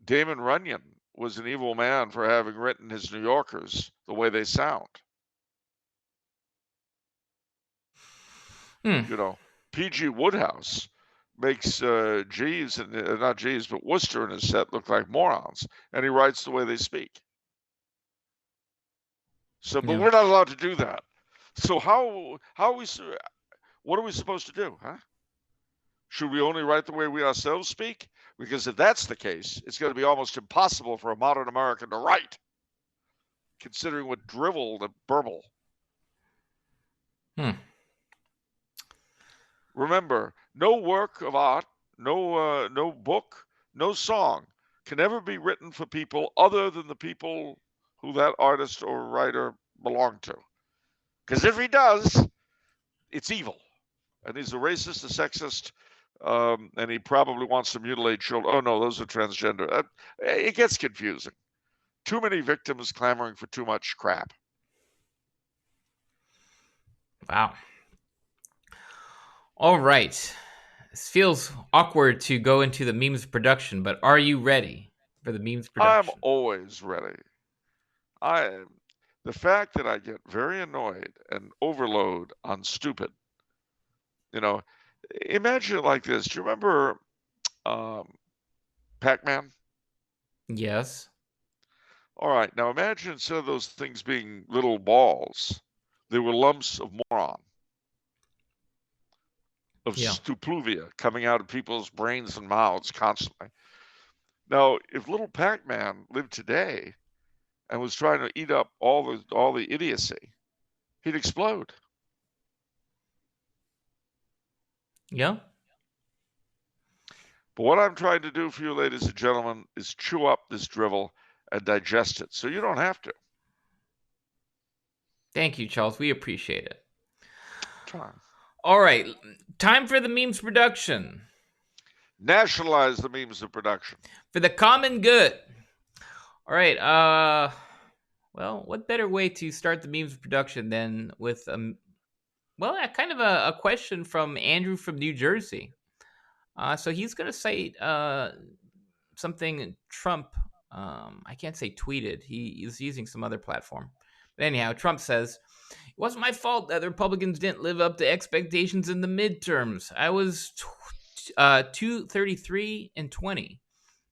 Damon Runyon was an evil man for having written his New Yorkers the way they sound. Hmm. You know, P.G. Woodhouse makes G's and not G's, but Worcester in his set look like morons, and he writes the way they speak. So, but Yeah. we're not allowed to do that. So how are we? What are we supposed to do, huh? Should we only write the way we ourselves speak? Because if that's the case, it's going to be almost impossible for a modern American to write, considering what drivel and burble. Hmm. Remember, no work of art, no book, no song can ever be written for people other than the people who that artist or writer belonged to. Because if he does, it's evil. And he's a racist, a sexist, and he probably wants to mutilate children. Oh, no, those are transgender. It gets confusing. Too many victims clamoring for too much crap. Wow. All right. This feels awkward to go into the memes production, but are you ready for the memes I'm production? always ready. The fact that I get very annoyed and overload on stupid, you know, imagine it like this. Do you remember Pac-Man? Yes. All right, now imagine instead of those things being little balls, they were lumps of moron, of Yeah. stupluvia coming out of people's brains and mouths constantly. Now, if little Pac-Man lived today and was trying to eat up all the idiocy, he'd explode. Yeah. But what I'm trying to do for you, ladies and gentlemen, is chew up this drivel and digest it, so you don't have to. Thank you, Charles. We appreciate it. Try. All right. Time for the memes production. Nationalize the memes of production. For the common good. All right. Well, what better way to start the memes production than with kind of a question from Andrew from New Jersey. So he's going to cite something Trump, I can't say tweeted. He is using some other platform. But anyhow, Trump says, "It wasn't my fault that the Republicans didn't live up to expectations in the midterms. I was 233 and 20.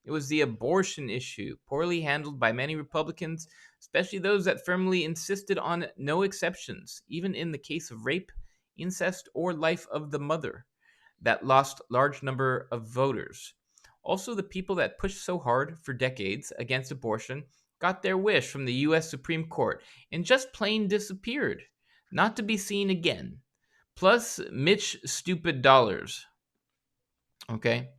It was the abortion issue, poorly handled by many Republicans, especially those that firmly insisted on no exceptions, even in the case of rape, incest, or life of the mother, that lost large number of voters. Also, the people that pushed so hard for decades against abortion got their wish from the U.S. Supreme Court and just plain disappeared, not to be seen again. Plus, Mitch stupid dollars." Okay.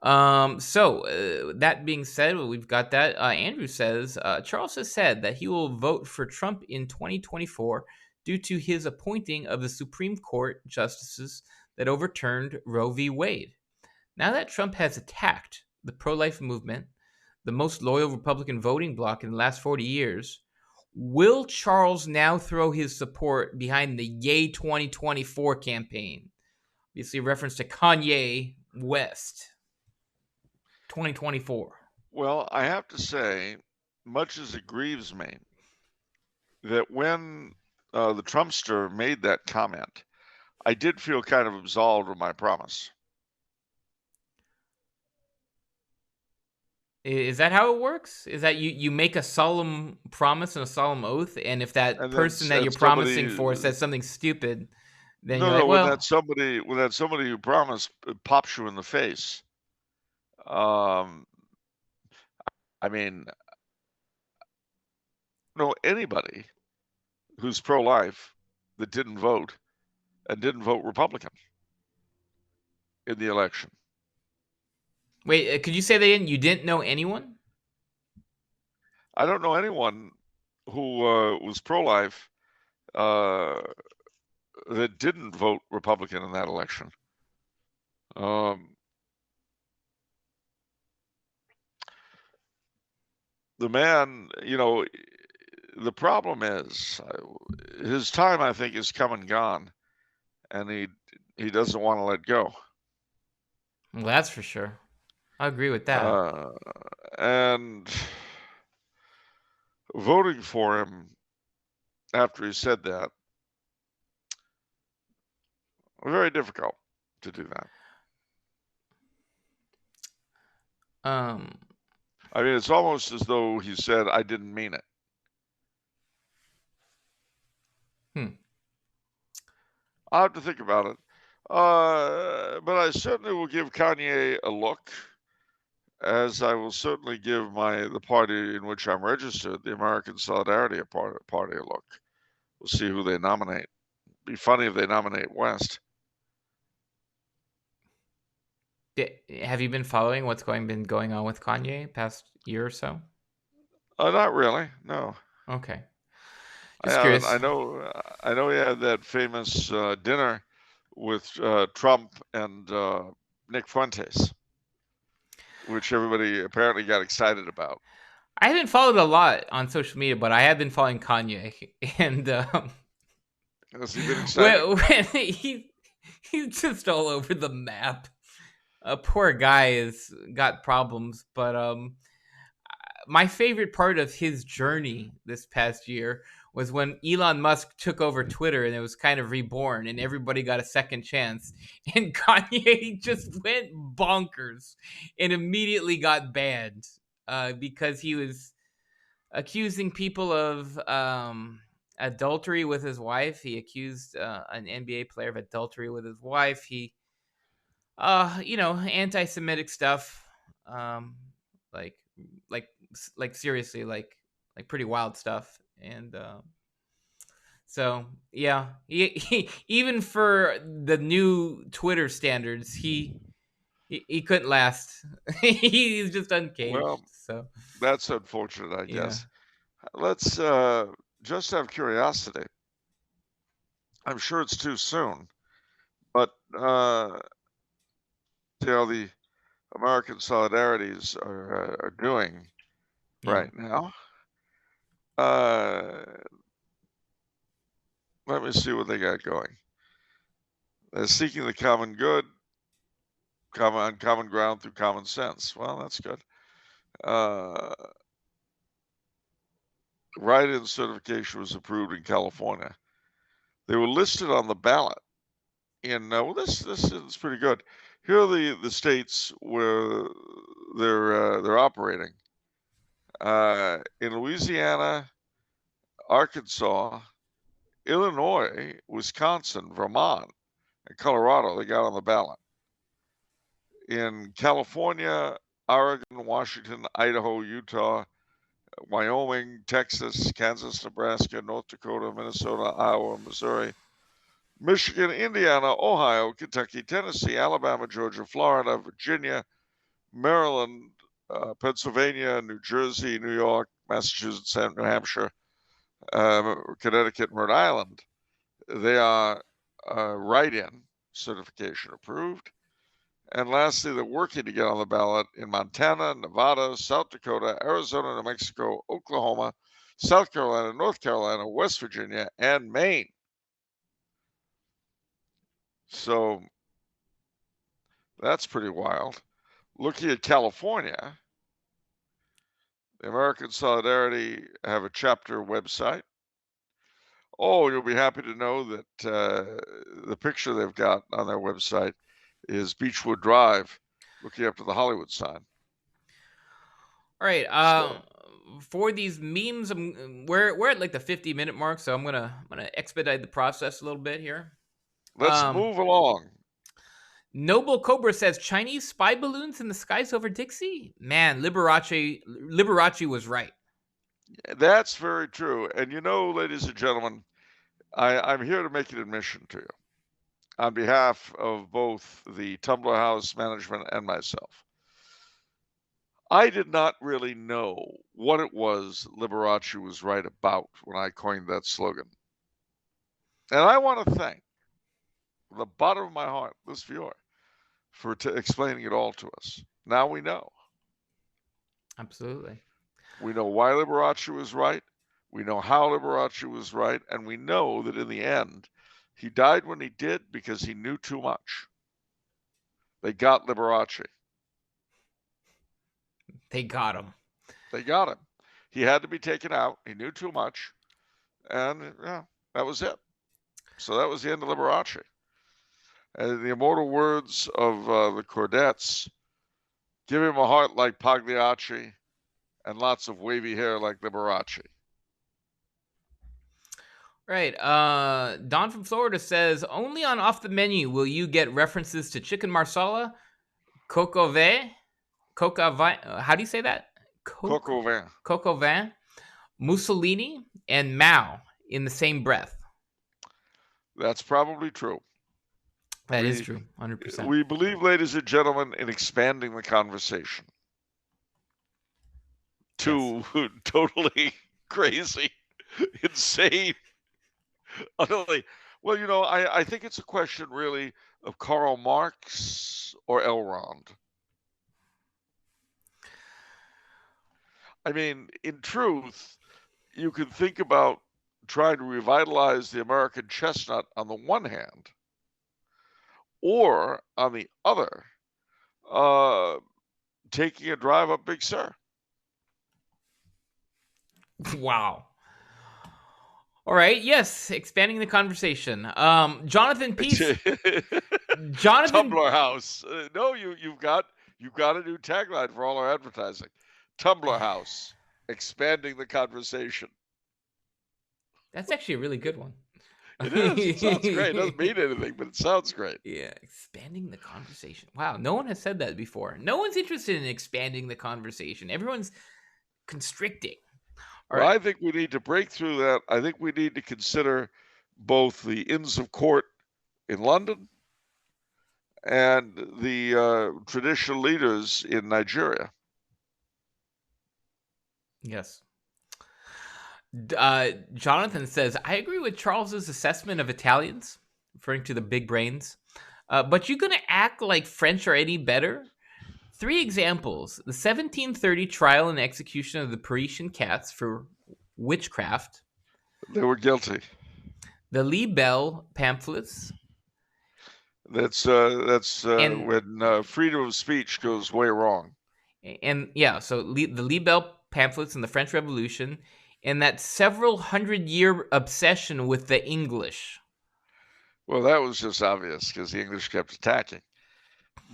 That being said, we've got that. Andrew says Charles has said that he will vote for Trump in 2024 due to his appointing of the Supreme Court justices that overturned Roe v. Wade. Now that Trump has attacked the pro-life movement, the most loyal Republican voting bloc in the last 40 years, will Charles now throw his support behind the Yay 2024 campaign? Obviously, a reference to Kanye West. 2024. Well, I have to say, much as it grieves me, that when the Trumpster made that comment, I did feel kind of absolved of my promise. Is that how it works? Is that you make a solemn promise and a solemn oath, and if that And then person that you're somebody, promising for says something stupid, then you're no, like, no, when well, that somebody who promised pops you in the face, um, I mean, no, anybody who's pro-life that didn't vote and didn't vote Republican in the election. wait, could you say that again? You didn't know anyone? I don't know anyone who was pro-life that didn't vote Republican in that election. The man, the problem is his time, I think, is come and gone, and he doesn't want to let go. Well, that's for sure. I agree with that. And voting for him after he said that, very difficult to do that. I mean, it's almost as though he said, "I didn't mean it." I'll have to think about it. But I certainly will give Kanye a look, as I will certainly give the party in which I'm registered, the American Solidarity Party, a look. We'll see who they nominate. Be funny if they nominate West. Have you been following what's been going on with Kanye past year or so? Not really, no. Okay. Just curious. I know he had that famous dinner with Trump and Nick Fuentes, which everybody apparently got excited about. I haven't followed a lot on social media, but I have been following Kanye, and Has he been excited? when he's just all over the map. A poor guy has got problems, but my favorite part of his journey this past year was when Elon Musk took over Twitter and it was kind of reborn and everybody got a second chance. And Kanye just went bonkers and immediately got banned because he was accusing people of adultery with his wife. He accused an NBA player of adultery with his wife. He, anti-Semitic stuff, um, like, like, seriously, like pretty wild stuff. And so, yeah, he even for the new Twitter standards, he couldn't last. He's just uncaged. Well, So, that's unfortunate, I yeah. guess. Let's just have curiosity. I'm sure it's too soon, but the American Solidarities are doing Yeah. right now. Uh, let me see what they got going. They're seeking the common good, common ground through common sense. Well, that's good. Write-in certification was approved in California. They were listed on the ballot in this is pretty good. Here are the states where they're operating. In Louisiana, Arkansas, Illinois, Wisconsin, Vermont, and Colorado, they got on the ballot. In California, Oregon, Washington, Idaho, Utah, Wyoming, Texas, Kansas, Nebraska, North Dakota, Minnesota, Iowa, Missouri, Michigan, Indiana, Ohio, Kentucky, Tennessee, Alabama, Georgia, Florida, Virginia, Maryland, Pennsylvania, New Jersey, New York, Massachusetts, New Hampshire, Connecticut, and Rhode Island. They are write-in certification approved. And lastly, they're working to get on the ballot in Montana, Nevada, South Dakota, Arizona, New Mexico, Oklahoma, South Carolina, North Carolina, West Virginia, and Maine. So that's pretty wild. Looking at California, the American Solidarity have a chapter website. Oh, you'll be happy to know that the picture they've got on their website is Beechwood Drive, looking up to the Hollywood sign. All right. So, For these memes, we're at like the 50-minute mark, so I'm gonna expedite the process a little bit here. let's move along. Noble Cobra says Chinese spy balloons in the skies over Dixie. Man, Liberace was right. That's very true. And ladies and gentlemen, I'm here to make an admission to you on behalf of both the Tumbler House management and myself. I did not really know what it was Liberace was right about when I coined that slogan. And I want to thank, from the bottom of my heart, this viewer for explaining it all to us. Now we know. Absolutely. We know why Liberace was right. We know how Liberace was right. And we know that in the end, he died when he did because he knew too much. They got Liberace. They got him. They got him. He had to be taken out. He knew too much. And yeah, that was it. So that was the end of Liberace. And the immortal words of the Cordettes, give him a heart like Pagliacci and lots of wavy hair like Liberace. Right. Don from Florida says, only on Off the Menu will you get references to chicken marsala, coq au vin, how do you say that? Coq au vin. Coq au vin, Mussolini, and Mao in the same breath. That's probably true. That is true, 100%. We believe, ladies and gentlemen, in expanding the conversation to totally crazy insane, utterly. Well, I think it's a question really of Karl Marx or Elrond. I mean, in truth, you can think about trying to revitalize the American chestnut on the one hand, or on the other, uh, taking a drive up Big Sur. Wow. All right. Yes, expanding the conversation. Jonathan Peace. Jonathan. Tumblr House. No, you've got a new tagline for all our advertising. Tumblr House, expanding the conversation. That's actually a really good one. It is. It sounds great. It doesn't mean anything, but it sounds great. Yeah, expanding the conversation. Wow, no one has said that before. No one's interested in expanding the conversation. Everyone's constricting. All Well, right. I think we need to break through that. I think we need to consider both the Inns of Court in London and the traditional leaders in Nigeria. Yes. Jonathan says, I agree with Charles's assessment of Italians, referring to the big brains. But you gonna act like French are any better? 3 examples. The 1730 trial and execution of the Parisian cats for witchcraft. They were guilty. The Lee Bell pamphlets. That's And when freedom of speech goes way wrong. And yeah, so the Lee Bell pamphlets in the French Revolution, and that several hundred-year obsession with the English. Well, that was just obvious because the English kept attacking.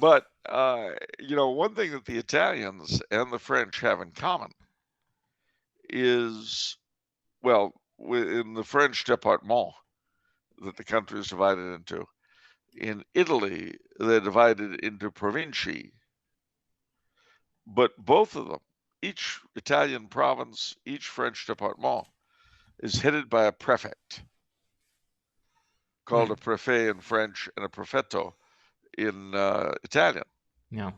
But one thing that the Italians and the French have in common is, well, in the French département that the country is divided into, in Italy they're divided into provinci. But both of them, each Italian province, each French département, is headed by a prefect called a préfet in French and a prefetto in Italian. Yeah.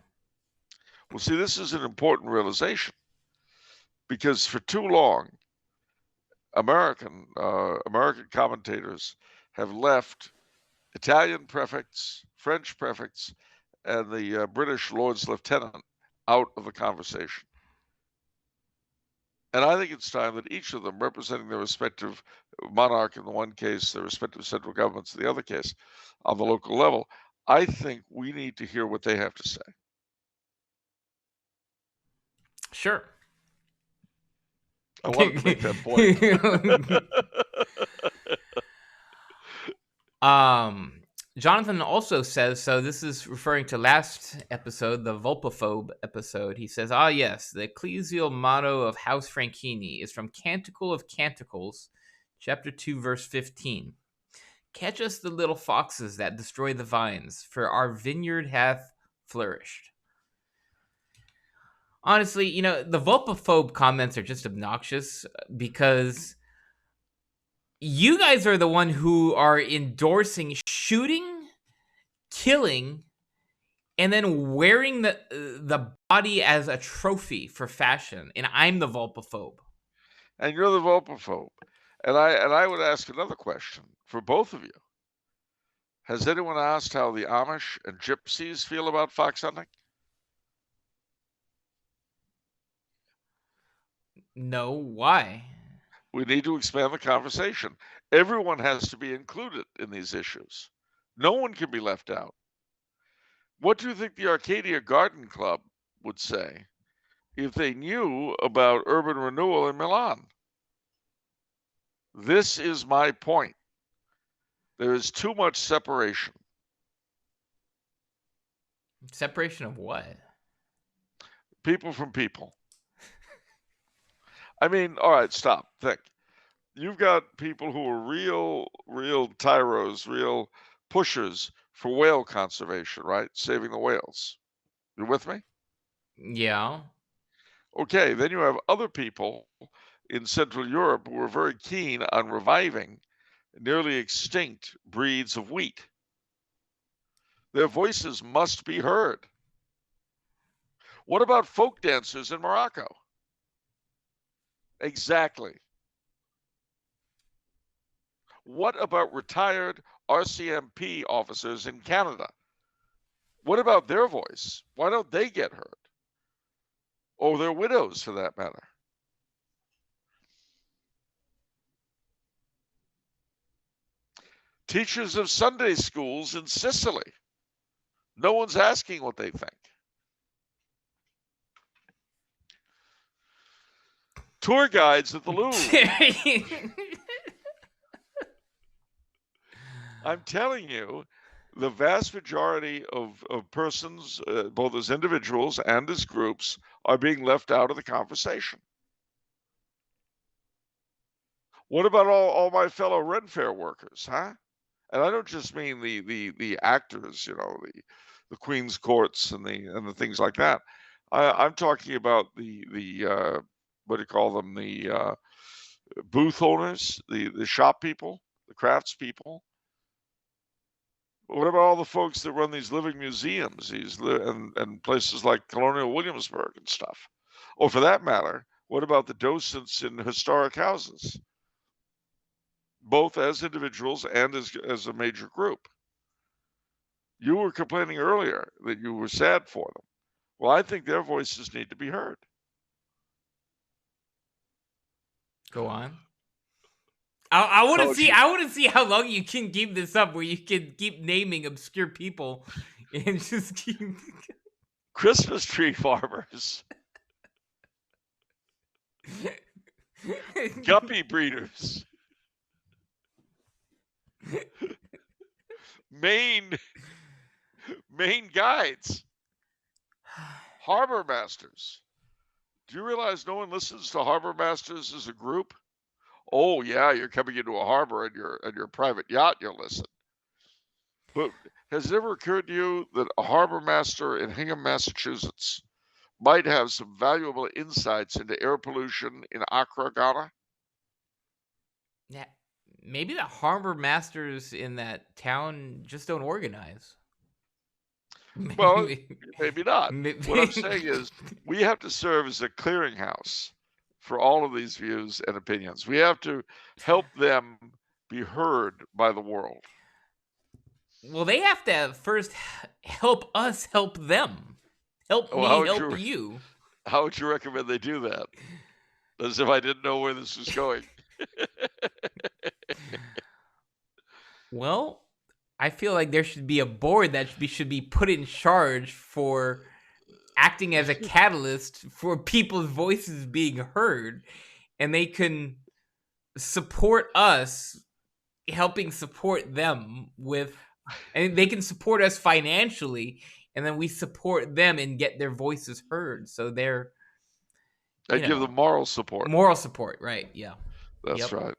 Well, see, this is an important realization because for too long, American commentators have left Italian prefects, French prefects, and the British Lord's Lieutenant out of the conversation. And I think it's time that each of them, representing their respective monarch in the one case, their respective central governments in the other case, on the local level, I think we need to hear what they have to say. Sure. I wanted to make that point. Jonathan also says, so this is referring to last episode, the Vulpophobe episode. He says, yes, the ecclesial motto of House Franchini is from Canticle of Canticles, chapter 2, verse 15. Catch us the little foxes that destroy the vines, for our vineyard hath flourished. Honestly, the Vulpophobe comments are just obnoxious because you guys are the one who are endorsing shooting, killing, and then wearing the body as a trophy for fashion. And I'm the Vulpophobe. And you're the Vulpophobe. And I would ask another question for both of you. Has anyone asked how the Amish and Gypsies feel about fox hunting? No, why? We need to expand the conversation. Everyone has to be included in these issues. No one can be left out. What do you think the Arcadia Garden Club would say if they knew about urban renewal in Milan? This is my point. There is too much separation. Separation of what? People from people. I mean, all right, stop. Think. You've got people who are real tyros, real pushers for whale conservation, right? Saving the whales. You with me? Yeah. Okay, then you have other people in Central Europe who are very keen on reviving nearly extinct breeds of wheat. Their voices must be heard. What about folk dancers in Morocco? Exactly. What about retired RCMP officers in Canada? What about their voice? Why don't they get heard? Or their widows, for that matter? Teachers of Sunday schools in Sicily. No one's asking what they think. Tour guides at the Louvre. I'm telling you, the vast majority of persons, both as individuals and as groups, are being left out of the conversation. What about all my fellow Ren Fair workers, huh? And I don't just mean the actors, you know, the Queen's Courts and the things like that. I'm talking about the what do you call them? The booth owners, the shop people, the crafts people. What about all the folks that run these living museums, and places like Colonial Williamsburg and stuff? Or for that matter, what about the docents in historic houses, both as individuals and as a major group? You were complaining earlier that you were sad for them. Well, I think their voices need to be heard. Go on. I want to see. I want to see how long you can keep this up, where you can keep naming obscure people and just keep Christmas tree farmers, guppy breeders, Maine guides, harbor masters. Do you realize no one listens to harbor masters as a group? Oh yeah, you're coming into a harbor and your private yacht, you'll listen. But has it ever occurred to you that a harbor master in Hingham, Massachusetts might have some valuable insights into air pollution in Accra, Ghana? Yeah, maybe the harbor masters in that town just don't organize. Well, maybe not. What I'm saying is we have to serve as a clearinghouse for all of these views and opinions. We have to help them be heard by the world. Well, they have to first help us help them. Help me help you. How would you recommend they do that? As if I didn't know where this was going. Well, I feel like there should be a board that should be put in charge for acting as a catalyst for people's voices being heard, and they can support us helping support them with, and they can support us financially, and then we support them and get their voices heard, so they're give them moral support. Right? Yeah, that's right.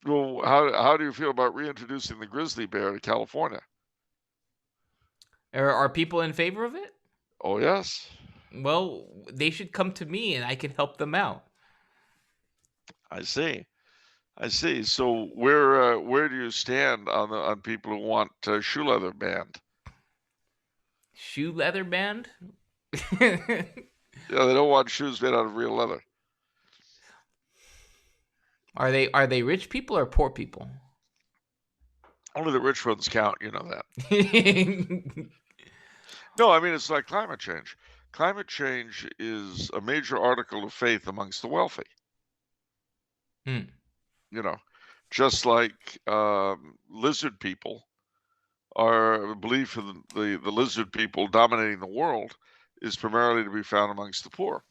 Well, how do you feel about reintroducing the grizzly bear to California? Are people in favor of it? Oh yes. Well, they should come to me and I can help them out. I see. So where do you stand on people who want shoe leather banned? Shoe leather banned? Yeah, they don't want shoes made out of real leather. Are they rich people or poor people? Only the rich ones count, you know that. No, I mean, it's like climate change. Climate change is a major article of faith amongst the wealthy. You know, just like lizard people are, belief in the lizard people dominating the world is primarily to be found amongst the poor.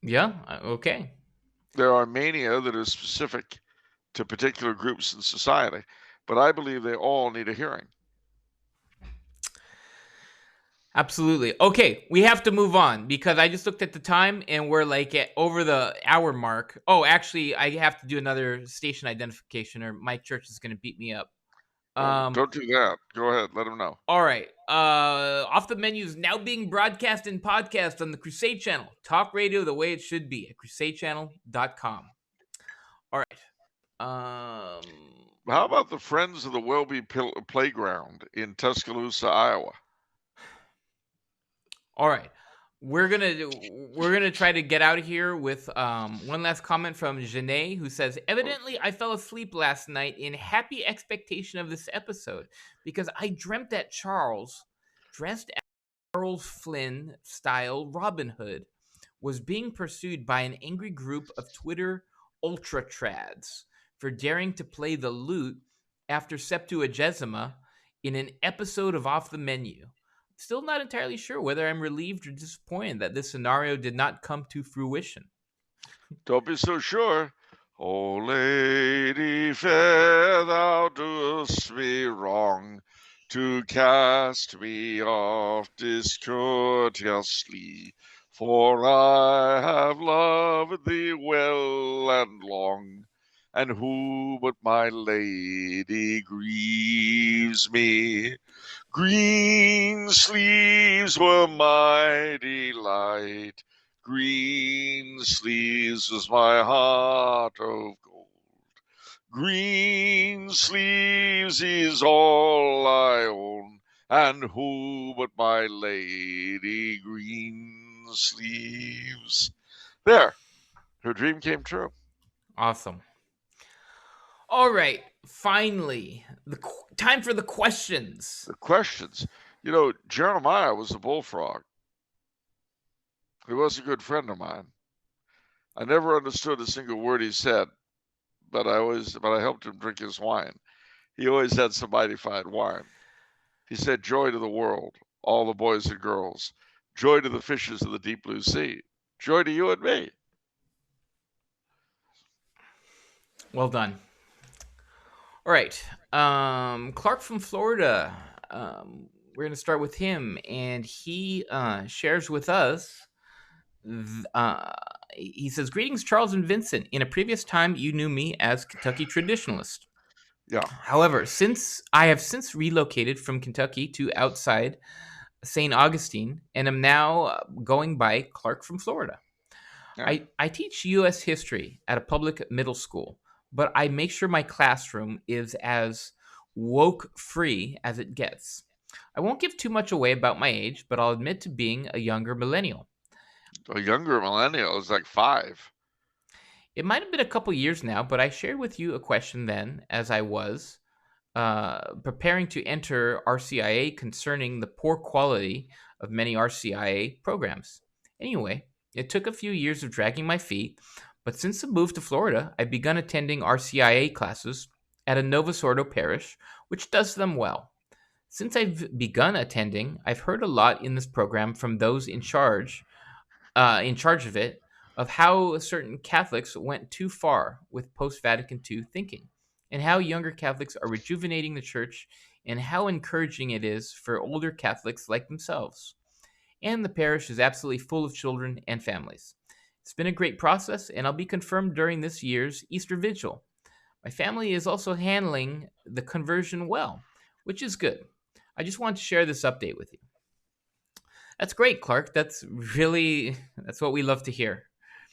Yeah, okay. There are mania that is specific to particular groups in society, but I believe they all need a hearing. Absolutely. Okay, we have to move on because I just looked at the time and we're like at over the hour mark. Oh, actually, I have to do another station identification or Mike Church is going to beat me up. Don't do that. Go ahead. Let him know. All right. Off the Menu is now being broadcast in podcast on the Crusade Channel. Talk radio the way it should be at crusadechannel.com. All right. How about the Friends of the Welby Playground in Tuscaloosa, Iowa? All right. we're gonna try to get out of here with one last comment from Janae, who says, "Evidently, I fell asleep last night in happy expectation of this episode because I dreamt that Charles, dressed as Charles Flynn style Robin Hood, was being pursued by an angry group of Twitter ultra trads for daring to play the lute after Septuagesima in an episode of Off the Menu. Still not entirely sure whether I'm relieved or disappointed that this scenario did not come to fruition." Don't be so sure. O Lady fair, thou doest me wrong to cast me off discourteously, for I have loved thee well and long, and who but my lady grieves me? Green sleeves were my delight, green sleeves was my heart of gold. Green sleeves is all I own, and who but my lady green sleeves? There, her dream came true. Awesome. All right, finally, time for the questions. The questions. You know, Jeremiah was a bullfrog. He was a good friend of mine. I never understood a single word he said, but I helped him drink his wine. He always had some mighty fine wine. He said, "Joy to the world, all the boys and girls. Joy to the fishes of the deep blue sea. Joy to you and me." Well done. All right, Clark from Florida. We're gonna start with him, and he shares with us. He says, "Greetings, Charles and Vincent. In a previous time, you knew me as Kentucky traditionalist. Yeah. However, since I have since relocated from Kentucky to outside St. Augustine and am now going by Clark from Florida. Yeah. I teach U.S. history at a public middle school, but I make sure my classroom is as woke free as it gets. I won't give too much away about my age, but I'll admit to being a younger millennial. A younger millennial is like 5. It might have been a couple years now, but I shared with you a question then as I was preparing to enter RCIA concerning the poor quality of many RCIA programs. Anyway, it took a few years of dragging my feet, but since the move to Florida, I've begun attending RCIA classes at a Novus Ordo parish, which does them well. Since I've begun attending, I've heard a lot in this program from those in charge of it, of how certain Catholics went too far with post Vatican II thinking, and how younger Catholics are rejuvenating the church, and how encouraging it is for older Catholics like themselves. And the parish is absolutely full of children and families. It's been a great process, and I'll be confirmed during this year's Easter Vigil. My family is also handling the conversion well, which is good. I just want to share this update with you. That's great, Clark. That's what we love to hear.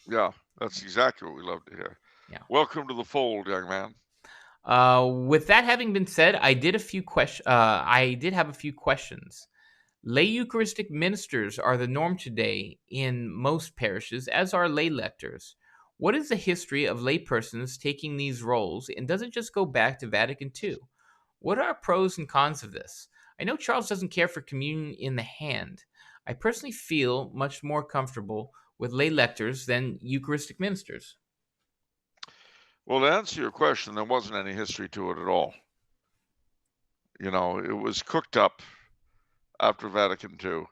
Yeah, that's exactly what we love to hear. Yeah. Welcome to the fold, young man. With that having been said, I did have a few questions. Lay Eucharistic ministers are the norm today in most parishes, as are lay lectors. What is the history of laypersons taking these roles, and does it just go back to Vatican II? What are pros and cons of this? I know Charles doesn't care for communion in the hand. I personally feel much more comfortable with lay lectors than Eucharistic ministers. Well, to answer your question, there wasn't any history to it at all. You know, it was cooked up after Vatican II.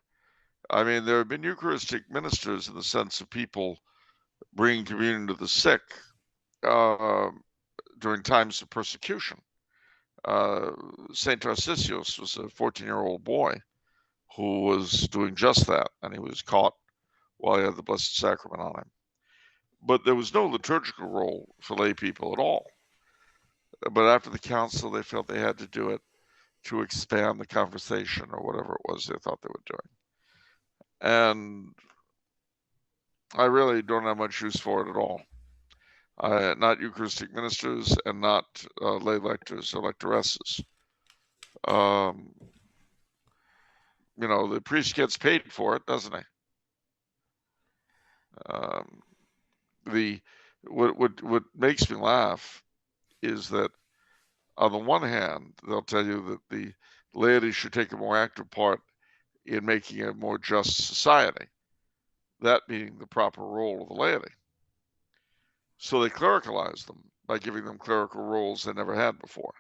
I mean, there have been Eucharistic ministers in the sense of people bringing communion to the sick during times of persecution. St. Tarcisius was a 14-year-old boy who was doing just that, and he was caught while he had the Blessed Sacrament on him. But there was no liturgical role for lay people at all. But after the council, they felt they had to do it to expand the conversation or whatever it was they thought they were doing. And I really don't have much use for it at all. Not Eucharistic ministers and not lay lectors or lectoresses. You know, the priest gets paid for it, doesn't he? Um, the what makes me laugh is that on the one hand, they'll tell you that the laity should take a more active part in making a more just society, that being the proper role of the laity. So they clericalize them by giving them clerical roles they never had before.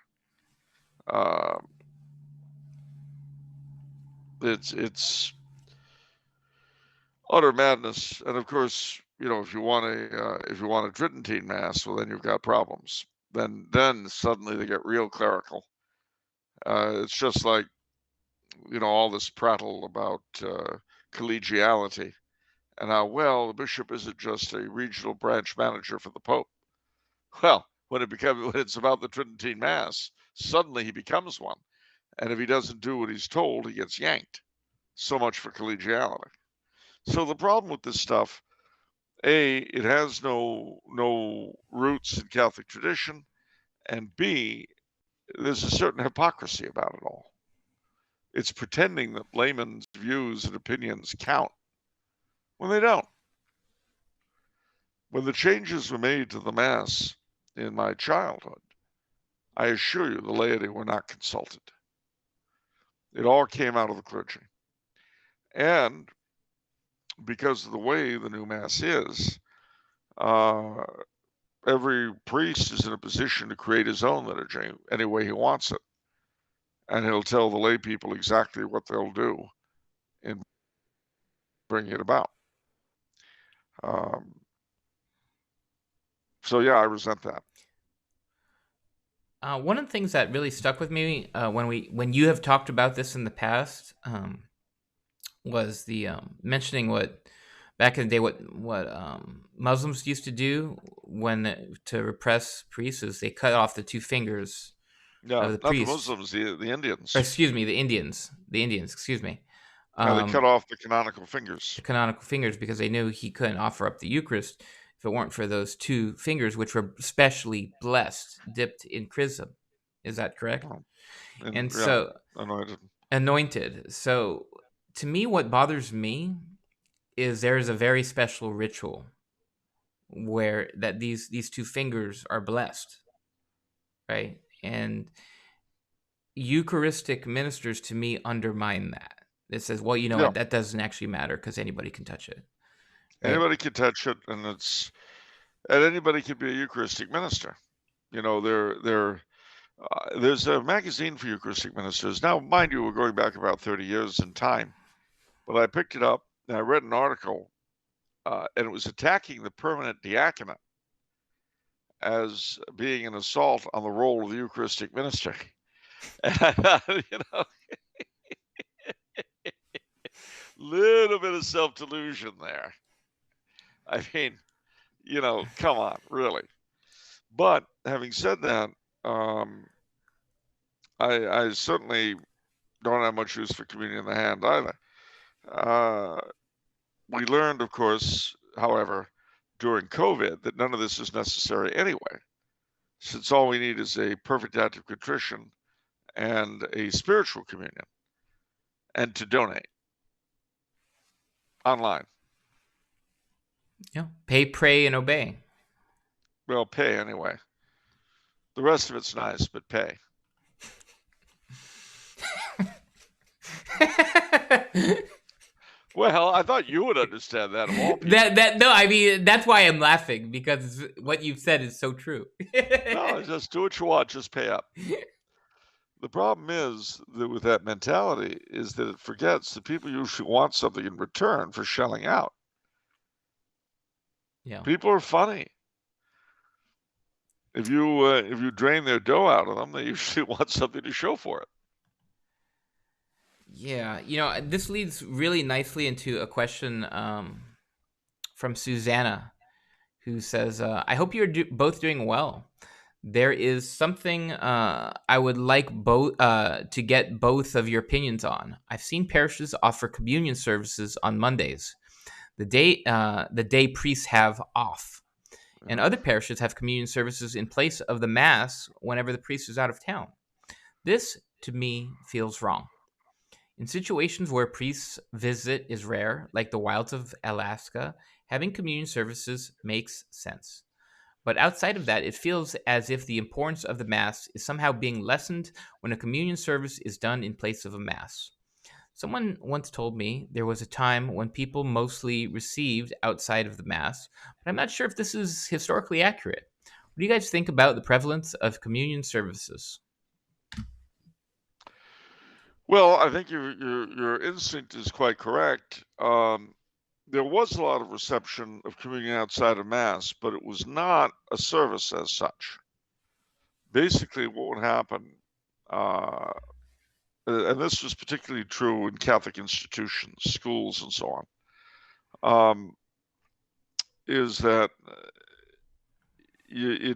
It's utter madness, and of course, if you want a Tridentine mass, well, then you've got problems. Then suddenly they get real clerical. It's just like all this prattle about collegiality and how the bishop isn't just a regional branch manager for the Pope. Well, when it's about the Tridentine Mass, suddenly he becomes one, and if he doesn't do what he's told, he gets yanked. So much for collegiality. So the problem with this stuff, A, it has no roots in Catholic tradition, and B, there's a certain hypocrisy about it all. It's pretending that laymen's views and opinions count when they don't. When the changes were made to the Mass in my childhood, I assure you the laity were not consulted. It all came out of the clergy. And because of the way the new Mass is, every priest is in a position to create his own liturgy any way he wants it. And he'll tell the lay people exactly what they'll do in bringing it about. So yeah, I resent that. One of the things that really stuck with me when you have talked about this in the past was the mentioning what back in the day what Muslims used to do to repress priests is they cut off the two fingers of the not priest. the Muslims, the Indians. Or, excuse me, the Indians. Excuse me. They cut off the canonical fingers. The canonical fingers because they knew he couldn't offer up the Eucharist if it weren't for those two fingers, which were specially blessed, dipped in chrism. Is that correct? So anointed. So to me, what bothers me is there's a very special ritual where that these two fingers are blessed, right? And Eucharistic ministers to me undermine that. It says, well, what, that doesn't actually matter because anybody can touch it. Right? Anybody can touch it, and anybody can be a Eucharistic minister. There's a magazine for Eucharistic ministers. Now, mind you, we're going back about 30 years in time, but I picked it up and I read an article, and it was attacking the permanent diaconate as being an assault on the role of the Eucharistic minister. And I thought, little bit of self-delusion there. I mean, come on, really. But having said that, I certainly don't have much use for communion in the hand either. We learned, of course, however, during COVID, that none of this is necessary anyway, since all we need is a perfect act of contrition and a spiritual communion, and to donate online. Yeah, pay, pray, and obey. Well, pay anyway. The rest of it's nice, but pay. Well, I thought you would understand that of all people. No, I mean, that's why I'm laughing, because what you've said is so true. No, just do what you want, just pay up. The problem is that with that mentality is that it forgets that people usually want something in return for shelling out. Yeah. People are funny. If you drain their dough out of them, they usually want something to show for it. Yeah, this leads really nicely into a question from Susanna, who says, I hope you're both doing well. There is something I would like to get both of your opinions on. I've seen parishes offer communion services on Mondays, the day priests have off. And other parishes have communion services in place of the Mass whenever the priest is out of town. This, to me, feels wrong. In situations where priests' visit is rare, like the wilds of Alaska, having communion services makes sense. But outside of that, it feels as if the importance of the Mass is somehow being lessened when a communion service is done in place of a Mass. Someone once told me there was a time when people mostly received outside of the Mass, but I'm not sure if this is historically accurate. What do you guys think about the prevalence of communion services? Well, I think your instinct is quite correct. There was a lot of reception of communion outside of Mass, but it was not a service as such. Basically, what would happen, uh, and this was particularly true in Catholic institutions, schools, and so on, is that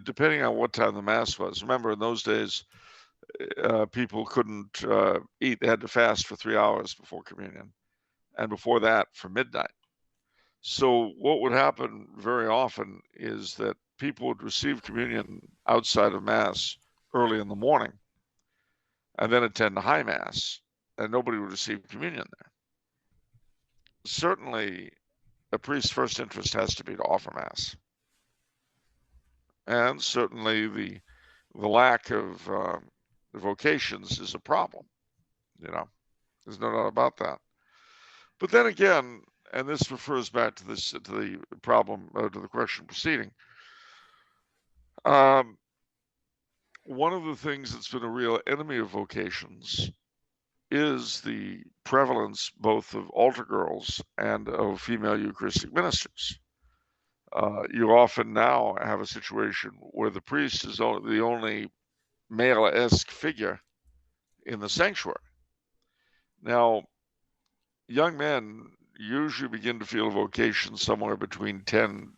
depending on what time the Mass was. Remember, in those days, people couldn't eat; they had to fast for 3 hours before communion, and before that, for midnight. So what would happen very often is that people would receive communion outside of Mass early in the morning and then attend the High Mass, and nobody would receive communion there. Certainly, a priest's first interest has to be to offer Mass. And certainly the lack of vocations is a problem, there's no doubt about that. But then again, and this refers back to the problem, to the question preceding. One of the things that's been a real enemy of vocations is the prevalence both of altar girls and of female Eucharistic ministers. You often now have a situation where the priest is the only male-esque figure in the sanctuary. Now, young men usually begin to feel a vocation somewhere between 10,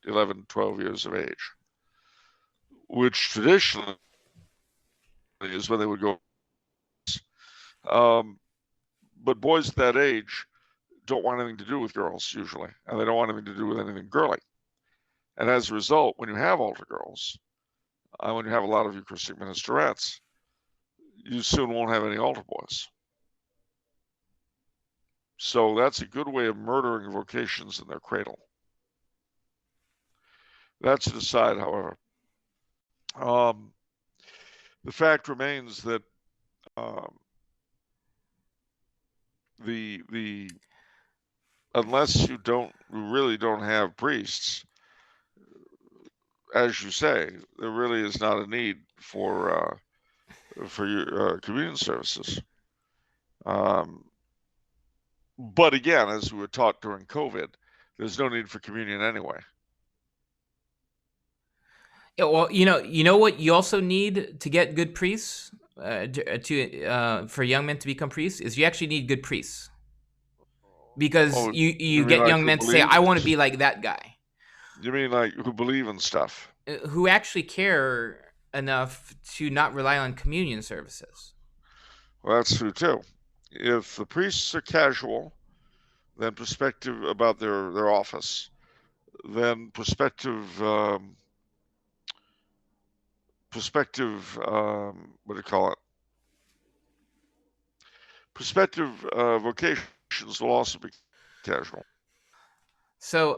11, 12 years of age, which traditionally is when they would go. But boys at that age don't want anything to do with girls usually, and they don't want anything to do with anything girly. And as a result, when you have altar girls, when you have a lot of Eucharistic ministerettes, you soon won't have any altar boys. So that's a good way of murdering vocations in their cradle. That's an aside, however. The fact remains that the unless you really don't have priests, as you say, there really is not a need for your communion services. But again, as we were taught during COVID, there's no need for communion anyway. Yeah, well, you know what you also need to get good priests for young men to become priests is you actually need good priests because you mean get like young men to say, "I want to be like that guy." You mean like who believe in stuff? Who actually care enough to not rely on communion services. Well, that's true too. If the priests are casual, then perspective about their office, then perspective what do you call it? Prospective vocations will also be casual. So,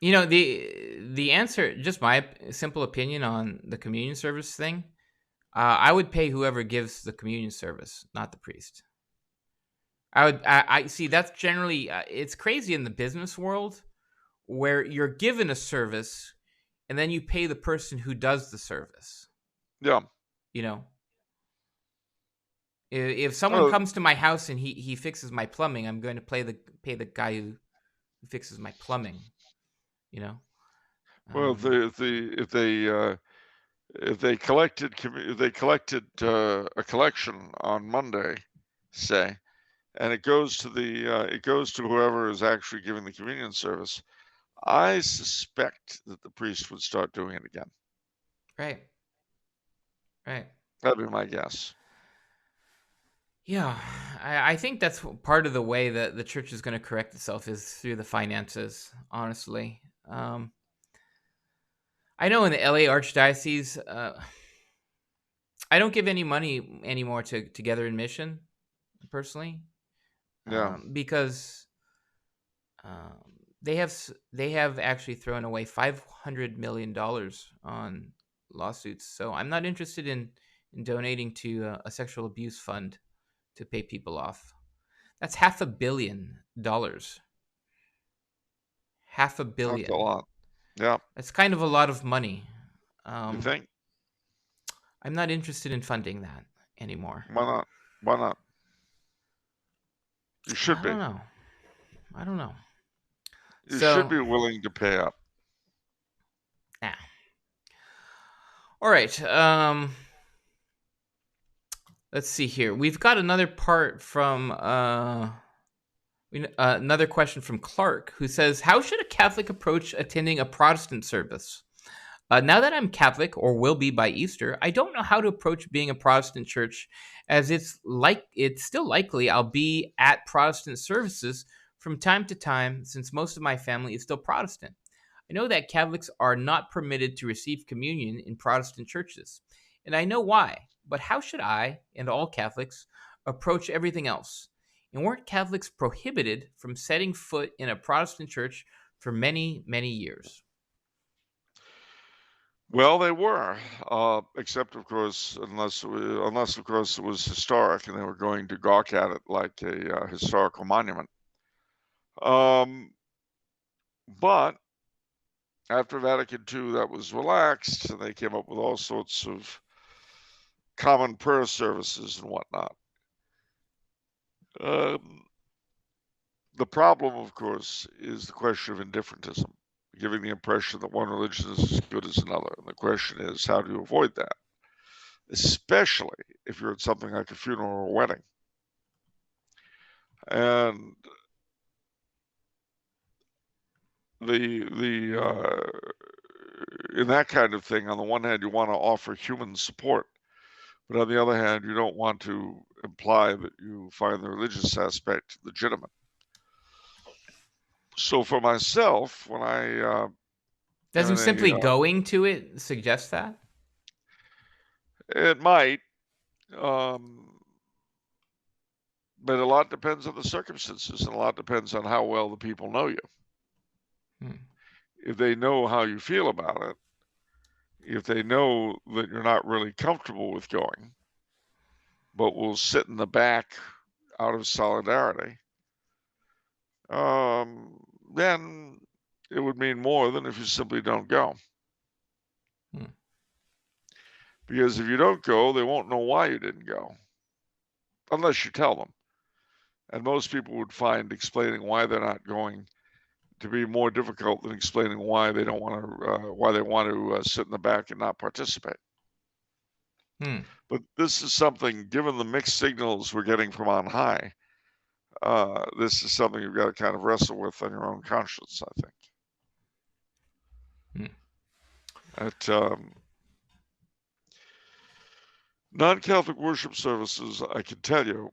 the answer, just my simple opinion on the communion service thing, I would pay whoever gives the communion service, not the priest. I see that's generally it's crazy in the business world where you're given a service and then you pay the person who does the service. Yeah. You know, if someone comes to my house and he fixes my plumbing, I'm going to pay the guy who fixes my plumbing. You know. Well, if they collected a collection on Monday, say, and it goes to whoever is actually giving the communion service, I suspect that the priest would start doing it again. Right. That'd be my guess. Yeah, I think that's part of the way that the church is going to correct itself is through the finances. Honestly, I know in the LA Archdiocese, I don't give any money anymore to Together in Mission, personally. Yeah. Because they have actually thrown away $500 million on lawsuits. So I'm not interested in donating to a sexual abuse fund to pay people off. That's $500 million. Half a That's a billion. lot. Yeah. That's kind of a lot of money. You Um, think? I'm not interested in funding that anymore. Why not? Why not? You should I be. don't know. I don't know. You should So, be willing to pay up. yeah. All right. Let's see here. We've got another part from another question from Clark, who says, "How should a Catholic approach attending a Protestant service? Now that I'm Catholic, or will be by Easter, I don't know how to approach being a Protestant church, as it's still likely I'll be at Protestant services from time to time, since most of my family is still Protestant. I know that Catholics are not permitted to receive communion in Protestant churches, and I know why. But how should I and all Catholics approach everything else? And weren't Catholics prohibited from setting foot in a Protestant church for many, many years?" Well, they were, except of course, unless of course it was historic and they were going to gawk at it like a historical monument. Um, but after Vatican II, that was relaxed, and they came up with all sorts of common prayer services and whatnot. Um, the problem, of course, is the question of indifferentism, giving the impression that one religion is as good as another. And the question is, how do you avoid that? Especially if you're at something like a funeral or a wedding. And in that kind of thing, on the one hand, you want to offer human support, but on the other hand, you don't want to imply that you find the religious aspect legitimate. So for myself, when I am Doesn't in simply a, going to it suggest that? it might, um, but a lot depends on the circumstances, and a lot depends on how well the people know you. Hmm. If they know how you feel about it, if they know that you're not really comfortable with going, but will sit in the back out of solidarity, then it would mean more than if you simply don't go. Hmm. Because if you don't go, they won't know why you didn't go, unless you tell them. And most people would find explaining why they're not going to be more difficult than explaining why they don't want to, why they want to sit in the back and not participate. Hmm. But this is something, given the mixed signals we're getting from on high, this is something you've got to kind of wrestle with on your own conscience, I think. Hmm. At non-Catholic worship services, I can tell you,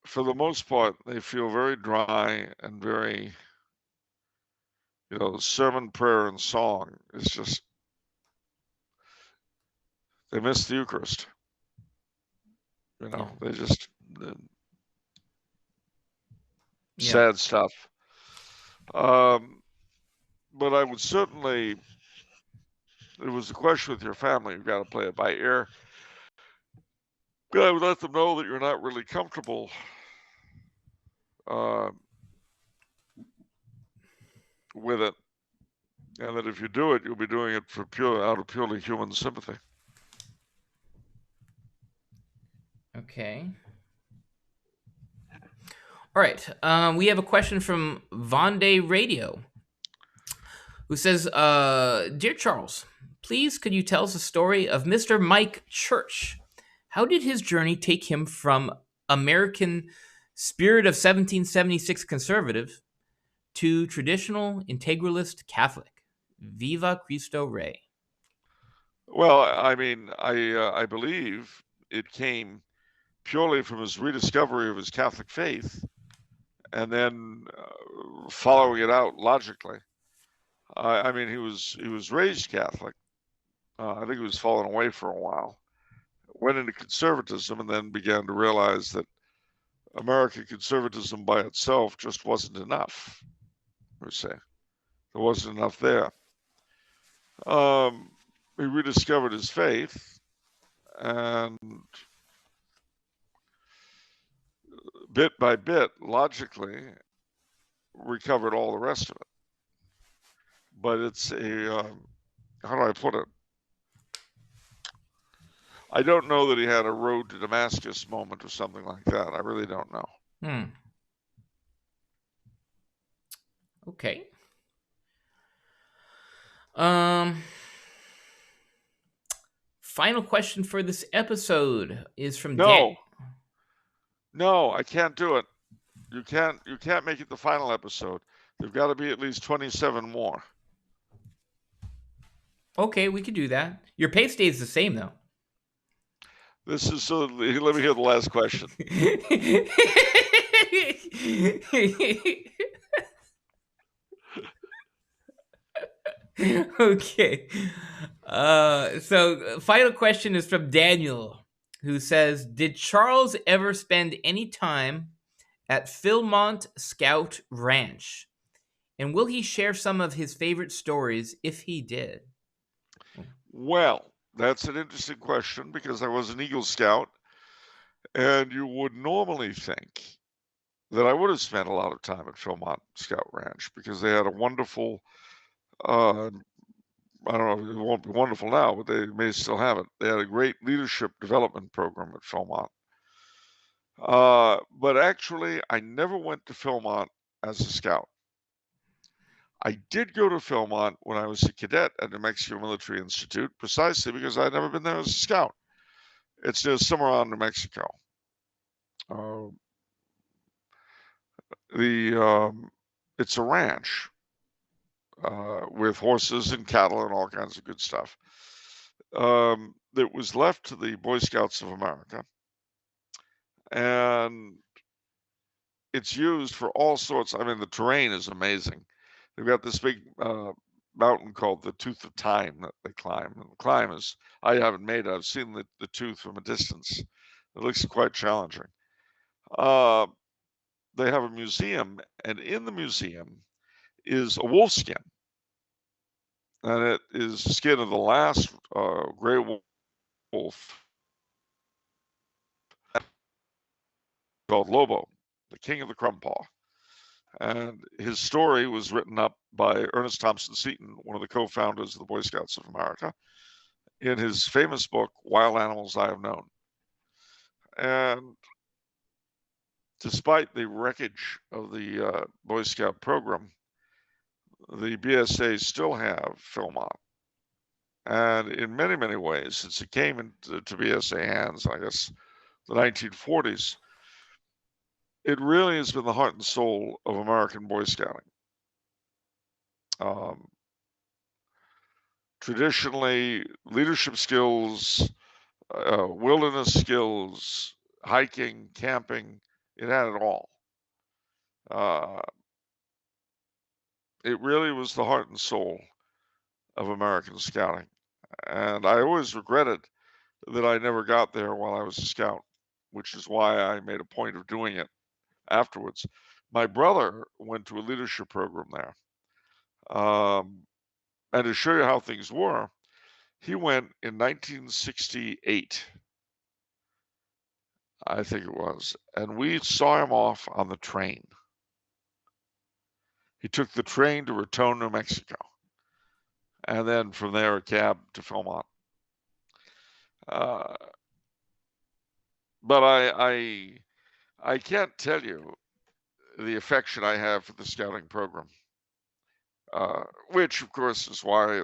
for the most part, they feel very dry and very, sermon, prayer, and song is just, they miss the Eucharist. Yeah. They just, Yeah. sad stuff. But I would certainly, it was a question with your family, you've got to play it by ear. But I would let them know that you're not really comfortable uh, with it, and that if you do it, you'll be doing it out of purely human sympathy. Okay. All right. We have a question from Vonday Radio, who says, "Dear Charles, please could you tell us the story of Mr. Mike Church? How did his journey take him from American spirit of 1776 conservative to traditional integralist Catholic? Viva Cristo Rey." Well, I mean, I believe it came purely from his rediscovery of his Catholic faith, and then following it out logically. I mean, he was raised Catholic. I think he was falling away for a while. Went into conservatism, and then began to realize that American conservatism by itself just wasn't enough, we say. There wasn't enough there. He rediscovered his faith, and bit by bit, logically, recovered all the rest of it. But it's how do I put it? I don't know that he had a road to Damascus moment or something like that. I really don't know. Okay. Final question for this episode is from Dan. No, I can't do it. You can't make it the final episode. There've got to be at least 27 more. Okay, we could do that. Your pay stays the same, though. This is so. Let me hear the last question. Okay. So final question is from Daniel, who says, did Charles ever spend any time at Philmont Scout Ranch? And will he share some of his favorite stories if he did? Well, that's an interesting question because I was an Eagle Scout, and you would normally think that I would have spent a lot of time at Philmont Scout Ranch because they had a wonderful, I don't know, it won't be wonderful now, but they may still have it. They had a great leadership development program at Philmont. But actually, I never went to Philmont as a scout. I did go to Philmont when I was a cadet at New Mexico Military Institute, precisely because I'd never been there as a scout. It's near Cimarron, New Mexico. It's a ranch with horses and cattle and all kinds of good stuff. That was left to the Boy Scouts of America, and it's used for all sorts. I mean, the terrain is amazing. They've got this big mountain called the Tooth of Time that they climb. And the climb is, I haven't made it. I've seen the tooth from a distance. It looks quite challenging. They have a museum, and in the museum is a wolf skin. And it is the skin of the last gray wolf called Lobo, the king of the Crumpaw. And his story was written up by Ernest Thompson Seton, one of the co-founders of the Boy Scouts of America, in his famous book, Wild Animals I Have Known. And despite the wreckage of the Boy Scout program, the BSA still have Philmont. And in many, many ways, since it came into BSA hands, I guess, the 1940s, it really has been the heart and soul of American Boy Scouting. Traditionally, leadership skills, wilderness skills, hiking, camping, it had it all. It really was the heart and soul of American Scouting. And I always regretted that I never got there while I was a scout, which is why I made a point of doing it afterwards. My brother went to a leadership program there. And to show you how things were, he went in 1968, I think it was, and we saw him off on the train. He took the train to Raton, New Mexico, and then from there a cab to Philmont. But I can't tell you the affection I have for the scouting program, which of course is why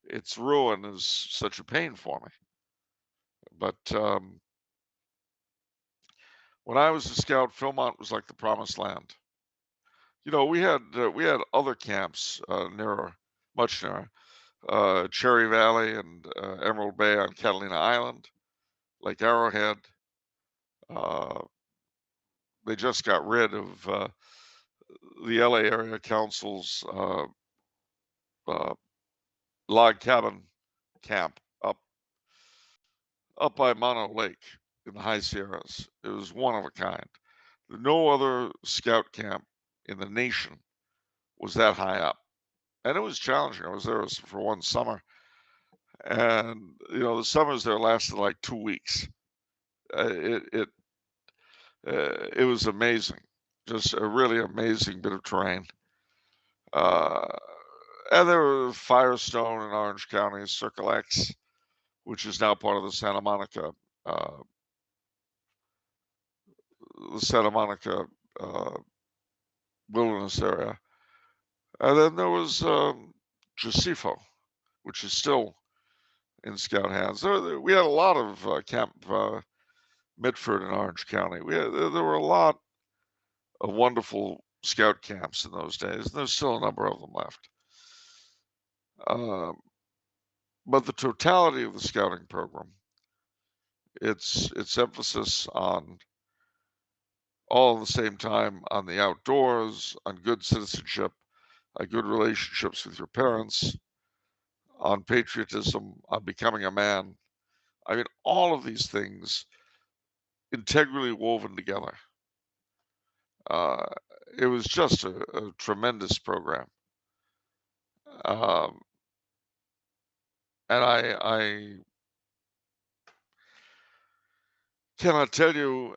its ruin is such a pain for me. But when I was a scout, Philmont was like the promised land. You know, we had other camps nearer, much nearer, Cherry Valley and Emerald Bay on Catalina Island, Lake Arrowhead. They just got rid of the LA Area Council's log cabin camp up by Mono Lake in the high Sierras. It was one of a kind. No other scout camp in the nation was that high up, and it was challenging. I was there for one summer, and the summers there lasted like 2 weeks. It was amazing, just a really amazing bit of terrain. And there were Firestone in Orange County, Circle X, which is now part of the Santa Monica wilderness area. And then there was Josefo, which is still in scout hands. We had a lot of Camp Mitford in Orange County. There were a lot of wonderful scout camps in those days, and there's still a number of them left. But the totality of the scouting program, its emphasis on all at the same time on the outdoors, on good citizenship, on good relationships with your parents, on patriotism, on becoming a man. I mean, all of these things integrally woven together. It was just a tremendous program. And I cannot tell you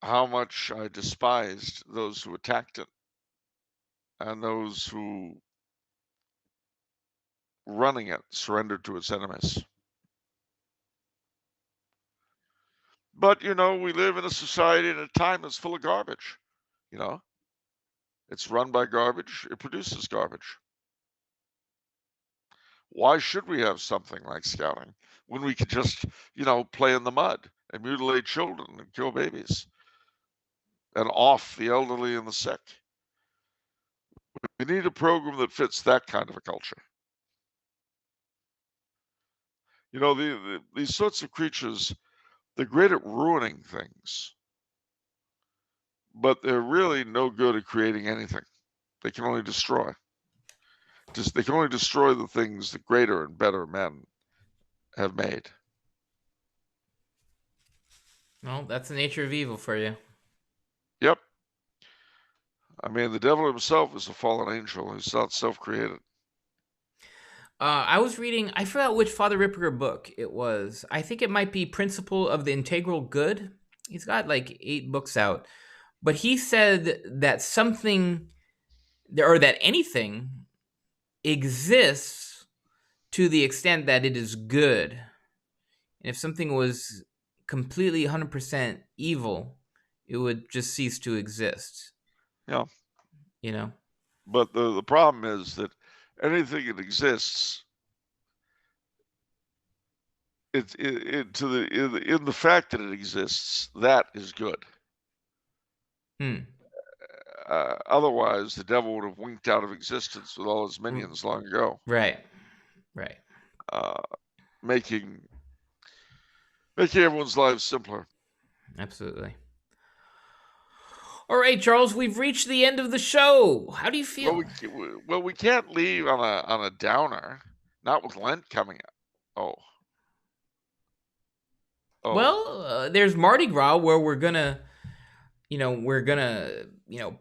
how much I despised those who attacked it and those who, running it, surrendered to its enemies. But, we live in a society and a time that's full of garbage. It's run by garbage. It produces garbage. Why should we have something like scouting when we could just, play in the mud and mutilate children and kill babies and off the elderly and the sick? We need a program that fits that kind of a culture. These sorts of creatures, they're great at ruining things, but they're really no good at creating anything. They can only destroy. They can only destroy the things that greater and better men have made. Well, that's the nature of evil for you. Yep. I mean, the devil himself is a fallen angel. He's not self-created. I was reading, I forgot which Father Ripper book it was. I think it might be Principle of the Integral Good. He's got like 8 books out. But he said that that anything exists to the extent that it is good. And if something was completely 100% evil, it would just cease to exist. Yeah. You know? But the problem is that anything that exists, in the fact that it exists, that is good. Otherwise, the devil would have winked out of existence with all his minions long ago. Right. Making everyone's lives simpler. Absolutely. All right, Charles, we've reached the end of the show. How do you feel? Well, we can't leave on a downer. Not with Lent coming up. Oh. Well, there's Mardi Gras where we're gonna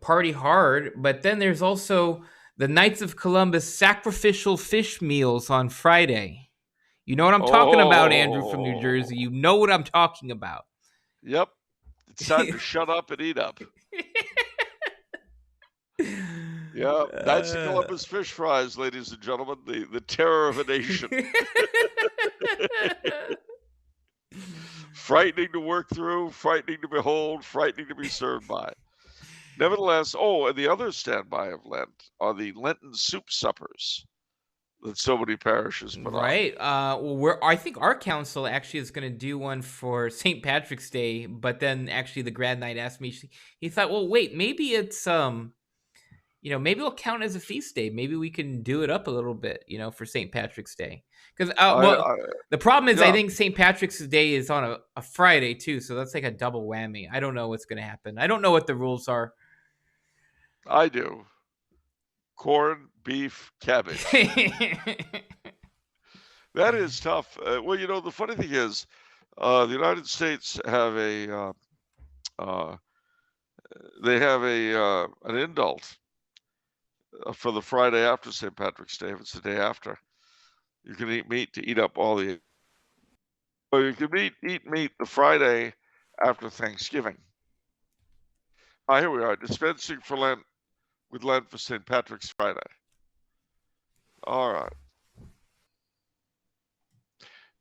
party hard, but then there's also the Knights of Columbus sacrificial fish meals on Friday. You know what I'm talking about, Andrew from New Jersey. You know what I'm talking about. Yep. It's time to shut up and eat up. Yeah, Knights of Columbus fish fries, ladies and gentlemen, the terror of a nation. Frightening to work through, frightening to behold, frightening to be served by. Nevertheless, and the other standby of Lent are the Lenten soup suppers that so many parishes put on. Right. I think our council actually is going to do one for St. Patrick's Day, but then actually the Grand Knight asked me, he thought, well, wait, maybe it's, maybe it'll count as a feast day. Maybe we can do it up a little bit, for St. Patrick's Day. Because the problem is, I think St. Patrick's Day is on a Friday too, so that's like a double whammy. I don't know what's going to happen. I don't know what the rules are. I do. Corn, beef, cabbage. That is tough. Well, the funny thing is, the United States have they have an indult for the Friday after St. Patrick's Day. If it's the day after, you can eat meat to eat up all the. Or you can eat meat the Friday after Thanksgiving. Here we are, dispensing for Lent with Lent for St. Patrick's Friday. All right.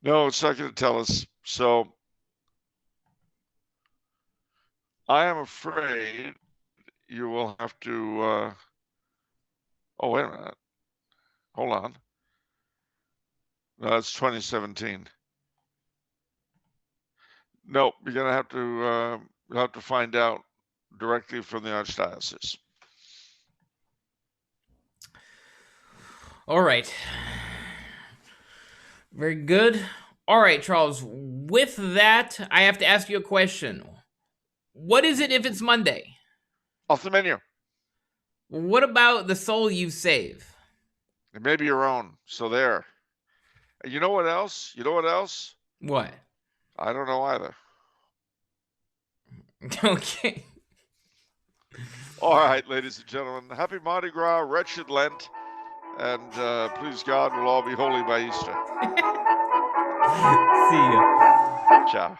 No, it's not going to tell us. So I am afraid you will have to. Oh, wait a minute. Hold on. No, it's 2017. Nope, you're going to have to. You'll have to find out directly from the Archdiocese. All right. Very good. All right, Charles. With that, I have to ask you a question. What is it if it's Monday? Off the menu. What about the soul you save? It may be your own. So there. You know what else? You know what else? What? I don't know either. Okay. All right, ladies and gentlemen. Happy Mardi Gras, wretched Lent, and please God, we'll all be holy by Easter. See ya. Ciao.